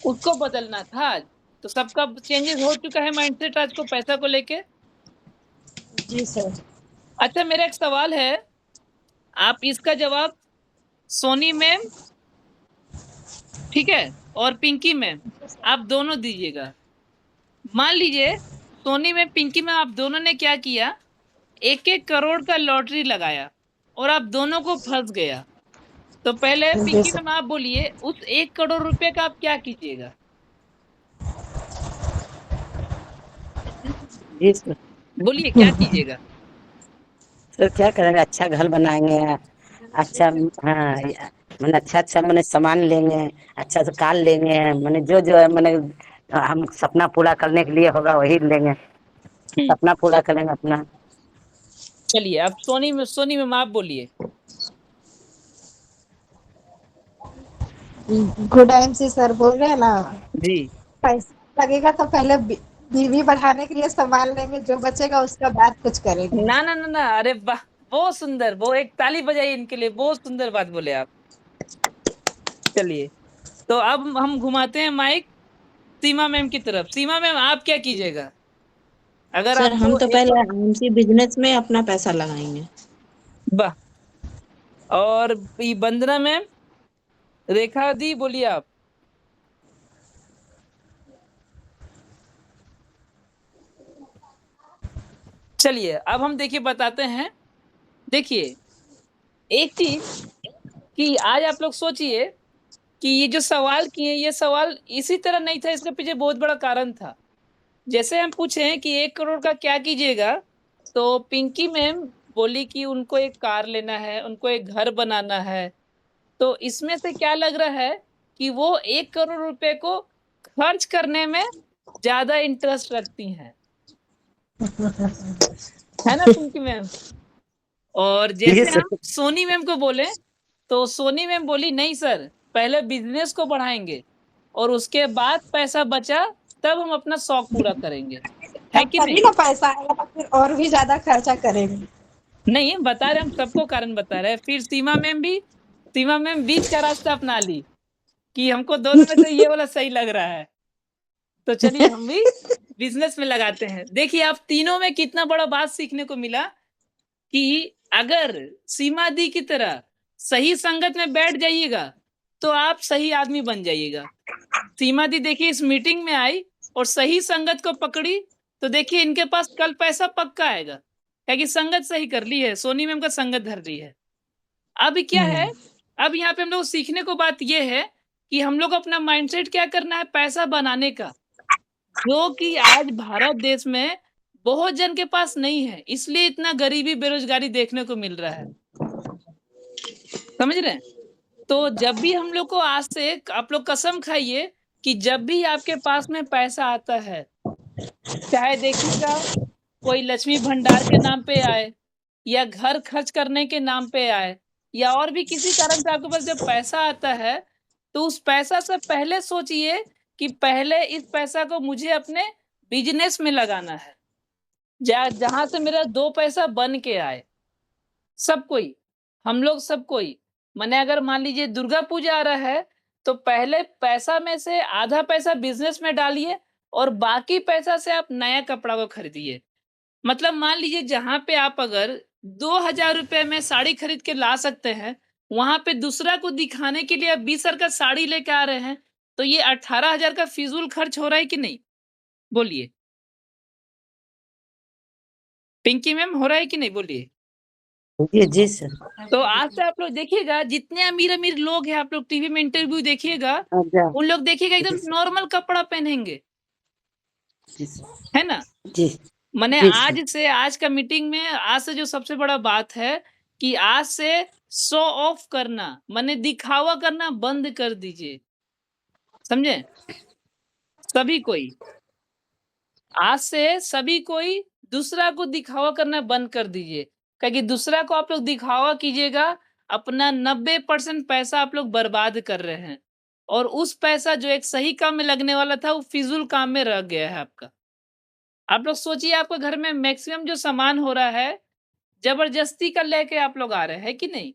Speaker 1: उसको बदलना था आज। तो सबका चेंजेस हो चुका है माइंडसेट आज को पैसा को लेके।
Speaker 2: जी सर।
Speaker 1: अच्छा, मेरा एक सवाल है, आप इसका जवाब सोनी मैम, ठीक है? और पिंकी मैम, आप दोनों दीजिएगा। मान लीजिए सोनी मैम, पिंकी मैम आप दोनों ने क्या किया, 1-1 करोड़ का लॉटरी लगाया और आप दोनों को फँस गया। तो पहले
Speaker 2: जी
Speaker 1: पिंकी
Speaker 2: सर।
Speaker 1: मैम आप बोलिए उस 1 करोड़ रुपए का आप क्या कीजिएगा?
Speaker 3: जी सर।
Speaker 1: बोलिए क्या कीजिएगा?
Speaker 3: तो क्या करेंगे, अच्छा घर बनाएंगे, अच्छा, हाँ, मैंने अच्छा अच्छा मैंने सामान लेंगे, अच्छा से कार लेंगे, मैंने जो जो है मैंने हम सपना पूरा करने के लिए होगा वही लेंगे,
Speaker 1: हुँ,
Speaker 3: सपना पूरा करेंगे अपना।
Speaker 1: चलिए अब सोनी मैम आप बोलिए।
Speaker 2: गुड एमसी सर बोल रहे हैं ना,
Speaker 1: जी।
Speaker 2: पैसा लगेगा तो पहले बीवी बढ़ाने के लिए सामान लेंगे, जो बचेगा उसका बाद कुछ करेंगे।
Speaker 1: ना ना ना ना, अरे वाह, बहुत सुंदर, वो एक ताली बजाइए इनके लिए, बहुत सुंदर बात बोले आप। चलिए, तो अब हम घुमाते हैं माइक सीमा मैम की तरफ। सीमा मैम, आप क्या कीजिएगा अगर
Speaker 5: सर हम
Speaker 1: आपको
Speaker 5: तो
Speaker 1: एक
Speaker 5: पहले आईएमसी बिजनेस में अपना पैसा लगाएंगे।
Speaker 1: वाह, और ये वंदना मैम, रेखा दी, बोलिए आप। चलिए, अब हम देखिए बताते हैं। देखिए, एक चीज कि आज आप लोग सोचिए कि ये जो सवाल किए, ये सवाल इसी तरह नहीं था, इसके पीछे बहुत बड़ा कारण था। जैसे हम पूछे कि 1 करोड़ का क्या कीजिएगा, तो पिंकी मैम बोली कि उनको एक कार लेना है, उनको एक घर बनाना है। तो इसमें से क्या लग रहा है कि वो 1 करोड़ रुपए को खर्च करने में ज़्यादा इंटरेस्ट रखती हैं। है ना पिंकी मैम? और
Speaker 3: ये
Speaker 1: जैसे हम
Speaker 3: सर।
Speaker 1: सोनी मैम को बोले, तो सोनी मैम बोली नहीं सर, पहले बिज़नेस को बढ़ाएँगे और उसके बाद पैसा बचा तब हम अपना शौक पूरा करेंगे। है
Speaker 2: तब
Speaker 1: कि
Speaker 2: तभी
Speaker 1: नहीं?
Speaker 2: ना पैसा आएगा, तो फिर और भी ज्यादा खर्चा करेंगे।
Speaker 1: नहीं, बता रहे हम सबको कारण बता रहे हैं। फिर सीमा मैम बीच का रास्ता अपना ली कि हमको दोनों में से ये वाला सही लग रहा है। तो चलिए हम भी बिज़नेस में लगाते हैं। देखिए आप तीनों में कितना बड़ा बात सीखने को मिला कि अगर सीमा दी की तरह सही संगत में बैठ जाइएगा, तो आप सही आदमी बन जाइएगा। सीमा दी देखिए इस मीटिंग में आई और सही संगत को पकड़ी, तो देखिए इनके पास कल पैसा पक्का आएगा। क्या कि संगत सही कर ली है, सोनी मैम का संगत धर ली है। अब क्या है, अब यहाँ पे हम लोग सीखने को बात ये है कि हम लोग अपना माइंडसेट क्या करना है, पैसा बनाने का, जो कि आज भारत देश में बहुत जन के पास नहीं है, इसलिए इतना गरीबी बेरोजगारी देखने को मिल रहा है। समझ रहे हैं? तो जब भी हम लोग को आज से आप लोग कसम खाइए कि जब भी आपके पास में पैसा आता है, चाहे देखिएगा कोई लक्ष्मी भंडार के नाम पे आए या घर खर्च करने के नाम पे आए या और भी किसी कारण से आपके पास जब पैसा आता है, तो उस पैसा से पहले सोचिए कि पहले इस पैसा को मुझे अपने बिजनेस में लगाना है, जहां से मेरा 2 पैसा बन के आए। सब कोई, हम लोग सब कोई, माने अगर मान लीजिए दुर्गा पूजा आ रहा है, तो पहले पैसा में से आधा पैसा बिजनेस में डालिए और बाकी पैसा से आप नया कपड़ा को खरीदिए। मतलब मान लीजिए जहाँ पे आप अगर 2000 रुपए में साड़ी खरीद के ला सकते हैं, वहाँ पे दूसरा को दिखाने के लिए आप 20,000 का साड़ी लेके आ रहे हैं, तो ये 18,000 का फिजूल खर्च हो रहा है कि नहीं? बोलिए। पिंकी मैम, हो रहा है कि नहीं? बोलिए।
Speaker 3: जी सर।
Speaker 1: तो आज से आप लोग देखिएगा जितने अमीर-अमीर लोग हैं, आप लोग टीवी में इंटरव्यू देखिएगा,
Speaker 3: अच्छा।
Speaker 1: उन लोग देखिएगा एकदम
Speaker 3: जी सर।
Speaker 1: नॉर्मल कपड़ा पहनेंगे,
Speaker 3: जी सर।
Speaker 1: है ना?
Speaker 3: जी।
Speaker 1: माने
Speaker 3: जी सर।
Speaker 1: आज का मीटिंग में आज से जो सबसे बड़ा बात है कि आज से शो ऑफ करना, माने दिखावा करना बंद कर दीजिए। समझे? सभी कोई। आज से सभी कोई दूसरा को दिखावा करना बंद कर दीजिए। क्योंकि दूसरा को आप लोग दिखावा कीजिएगा, अपना 90% पैसा आप लोग बर्बाद कर रहे हैं। और उस पैसा जो एक सही काम में लगने वाला था, वो फिज़ूल काम में रह गया है आपका। आप लोग सोचिए आपके घर में मैक्सिमम जो सामान हो रहा है, ज़बरदस्ती का लेके आप लोग आ रहे हैं, है कि नहीं?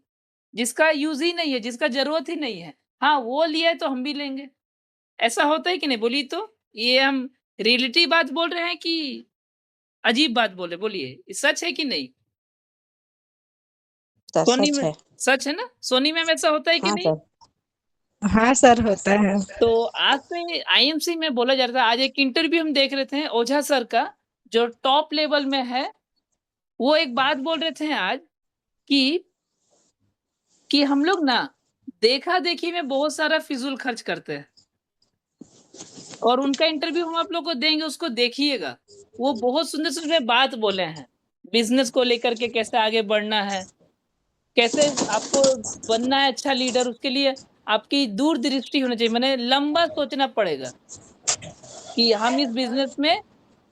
Speaker 1: जिसका यूज़ ही नहीं है, जिसका ज़रूरत ही नहीं है। हाँ, वो लिया है तो हम भी लेंगे। ऐसा होता है कि नहीं? बोलिए तो? ये हम रियलिटी बात बोल रहे हैं कि अजीब बात बोले? बोलिए, ये सच है कि नहीं?
Speaker 5: सर
Speaker 1: सोनी
Speaker 5: सच
Speaker 1: में
Speaker 5: है।
Speaker 1: सच है ना? सोनी मैम, ऐसा होता है कि
Speaker 5: हाँ
Speaker 1: नहीं?
Speaker 5: सर।
Speaker 2: हाँ सर, होता है।
Speaker 1: तो आज से आईएमसी में बोला जा रहा था, आज एक इंटरव्यू हम देख रहे थे ओझा सर का, जो टॉप लेवल में है, वो एक बात बोल रहे थे आज कि हम लोग ना देखा-देखी में बहुत सारा फिज़ूल खर्च करते हैं। और उनका इंटरव्यू हम आप लोग को देंगे, उसको देखिएगा। वो बहुत सुंदर-सुंदर बात बोले हैं। बिज़नेस को लेकर के कैसे आगे बढ़ना है, कैसे आपको बनना है अच्छा लीडर, उसके लिए आपकी दूरदृष्टि होनी चाहिए, माने लंबा सोचना पड़ेगा कि हम इस बिज़नेस में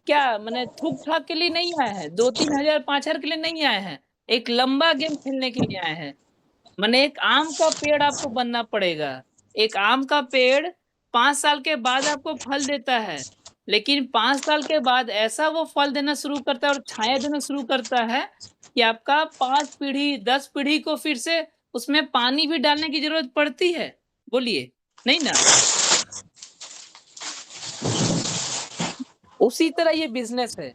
Speaker 1: क्या माने थूक-थाक के लिए नहीं आए हैं, 2-3 हज़ार 5,000 के लिए नहीं आए हैं, एक लंबा गेम खेलने के लिए आए हैं। माने एक आम का पेड़ आपको बनना पड़ेगा। एक आम का पेड़ 5 साल के बाद आपको फल देता है। लेकिन 5 साल के बाद ऐसा वो फल देना शुरू करता है और छाया देना शुरू करता है कि आपका 5 पीढ़ी, 10 पीढ़ी को फिर से उसमें पानी भी डालने की ज़रूरत पड़ती है? बोलिए, नहीं ना? उसी तरह ये बिज़नेस है।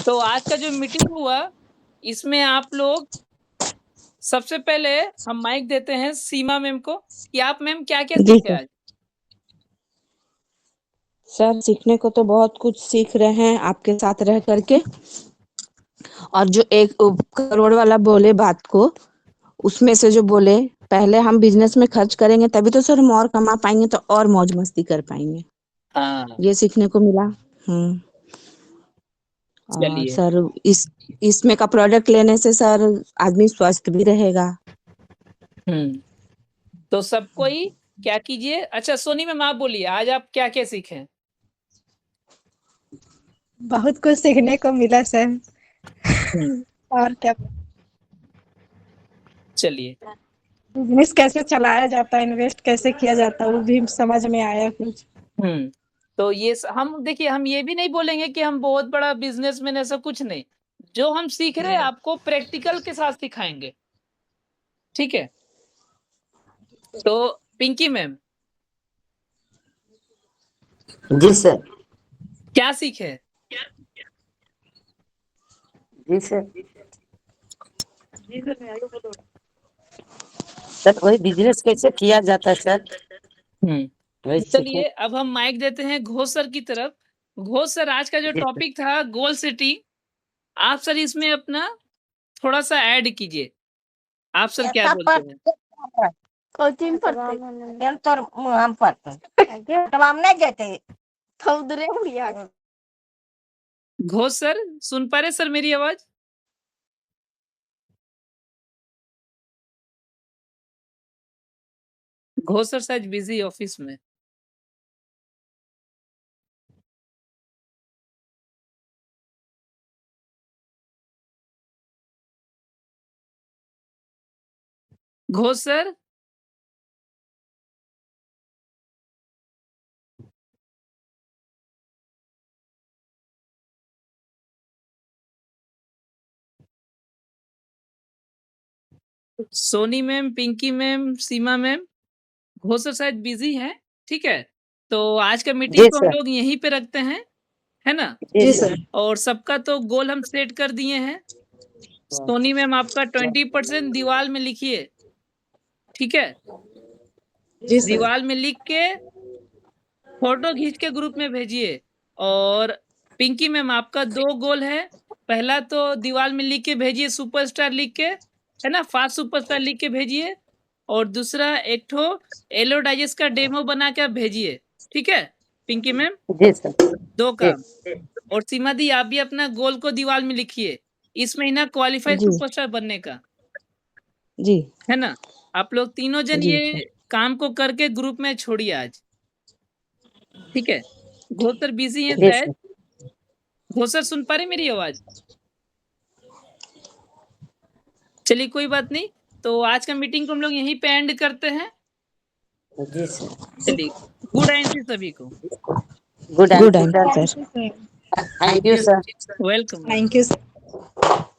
Speaker 1: तो आज का जो मीटिंग हुआ, इसमें आप लोग सबसे पहले हम माइक देते हैं सीमा मैम को कि आप मैम क्या-क्या
Speaker 5: जी
Speaker 1: सीखे
Speaker 5: सर।
Speaker 1: आज?
Speaker 5: सर सीखने को तो बहुत कुछ सीख रहे हैं आपके साथ रह करके। और जो 1 करोड़ वाला बोले बात को, उसमें से जो बोले पहले हम बिज़नेस में खर्च करेंगे तभी तो सर हम और कमा पाएँगे, तो और मौज-मस्ती कर पाएँगे।
Speaker 1: हाँ,
Speaker 5: ये सीखने को मिला। हुँ। और
Speaker 1: चलिए।
Speaker 5: सर इसमें का प्रोडक्ट लेने से सर आदमी स्वस्थ भी रहेगा।
Speaker 1: हुँ। तो सबको ही क्या कीजिए अच्छा सोनी मैम आप बोलिए आज आप क्या-क्या सीखे?
Speaker 2: बहुत कुछ सीखने को मिला सर।
Speaker 1: हुँ।
Speaker 2: और क्या
Speaker 1: चलिए।
Speaker 2: बिज़नेस कैसे चलाया जाता है, इन्वेस्ट कैसे किया जाता है, वो भी समझ में आया कुछ।
Speaker 1: हुँ। तो ये स हम देखिए हम ये भी नहीं बोलेंगे कि हम बहुत बड़ा बिज़नेसमैन ऐसा कुछ नहीं। जो हम सीख रहे हैं आपको प्रैक्टिकल के साथ सिखाएँगे। ठीक है? तो पिंकी मैम
Speaker 3: जी सर।
Speaker 1: क्या सीखे?
Speaker 3: जी सर। सर वही बिजनेस कैसे किया जाता है सर,
Speaker 1: हुँ।
Speaker 3: वही सीखे।
Speaker 1: चलिए अब हम माइक देते हैं घोष सर की तरफ। घोष सर आज का जो
Speaker 3: जी सर।
Speaker 1: टॉपिक था गोल सेटिंग, आप सर इसमें अपना थोड़ा-सा ऐड कीजिए। आप सर क्या बोलते हैं?
Speaker 6: कोचिंग पढ़ते हम तो हम पढ़ते तमाम नहीं जाते उधरे उड़िया
Speaker 1: घोष सर सुन पा रहे सर मेरी आवाज़? घोष सर शायद बिज़ी ऑफ़िस में। Ghosh sir? Soni ma'am, Pinky ma'am, Seema ma'am, Ghosh sir शायद बिज़ी हैं, ठीक है? तो आज का मीटिंग
Speaker 3: जी
Speaker 1: को हम
Speaker 3: सर।
Speaker 1: लोग यहीं पे रखते हैं, है ना?
Speaker 3: जी
Speaker 5: जी
Speaker 3: सर।
Speaker 5: सर।
Speaker 1: और सबका तो गोल हम सेट कर दिए हैं। सोनी मैम आपका 20% दीवार में लिखिए, ठीक है?
Speaker 5: जी सर।
Speaker 1: दीवार में लिख के फ़ोटो खींच के ग्रुप में भेजिए और पिंकी मैम आपका 2 गोल है। पहला तो दीवार में लिख के भेजिए सुपरस्टार लिख के, है ना? फ़ास्ट सुपरस्टार लिख के भेजिए और दूसरा एक ठो येलो डाइजेस्ट का डेमो बना के आप भेजिए, ठीक है? पिंकी मैम
Speaker 3: जी सर।
Speaker 1: 2
Speaker 3: जी।
Speaker 1: काम और सीमा दी आप भी अपना गोल को दीवार में लिखिए, इस महीना क्वालीफाई
Speaker 5: जी।
Speaker 1: सुपरस्टार बनने का,
Speaker 5: जी।
Speaker 1: है ना? आप लोग तीनों जन
Speaker 5: जी
Speaker 1: ये
Speaker 5: सर।
Speaker 1: काम को करके ग्रुप में छोड़िए आज, ठीक है? घोष सर बिज़ी हैं
Speaker 3: जी
Speaker 1: शायद।
Speaker 3: सर।
Speaker 1: घोष सर सुन पा रहे हैं मेरी आवाज़? चलिए कोई बात नहीं, तो आज का मीटिंग को हम लोग यहीं पे एंड करते हैं।
Speaker 3: जी सर।
Speaker 1: चलिए, गुड नाइट सभी को।
Speaker 3: Good
Speaker 5: good
Speaker 3: aunty
Speaker 5: night
Speaker 3: sir.
Speaker 5: Sir.
Speaker 2: Thank you sir.
Speaker 3: Thank you sir.
Speaker 1: Welcome.
Speaker 2: Thank you sir.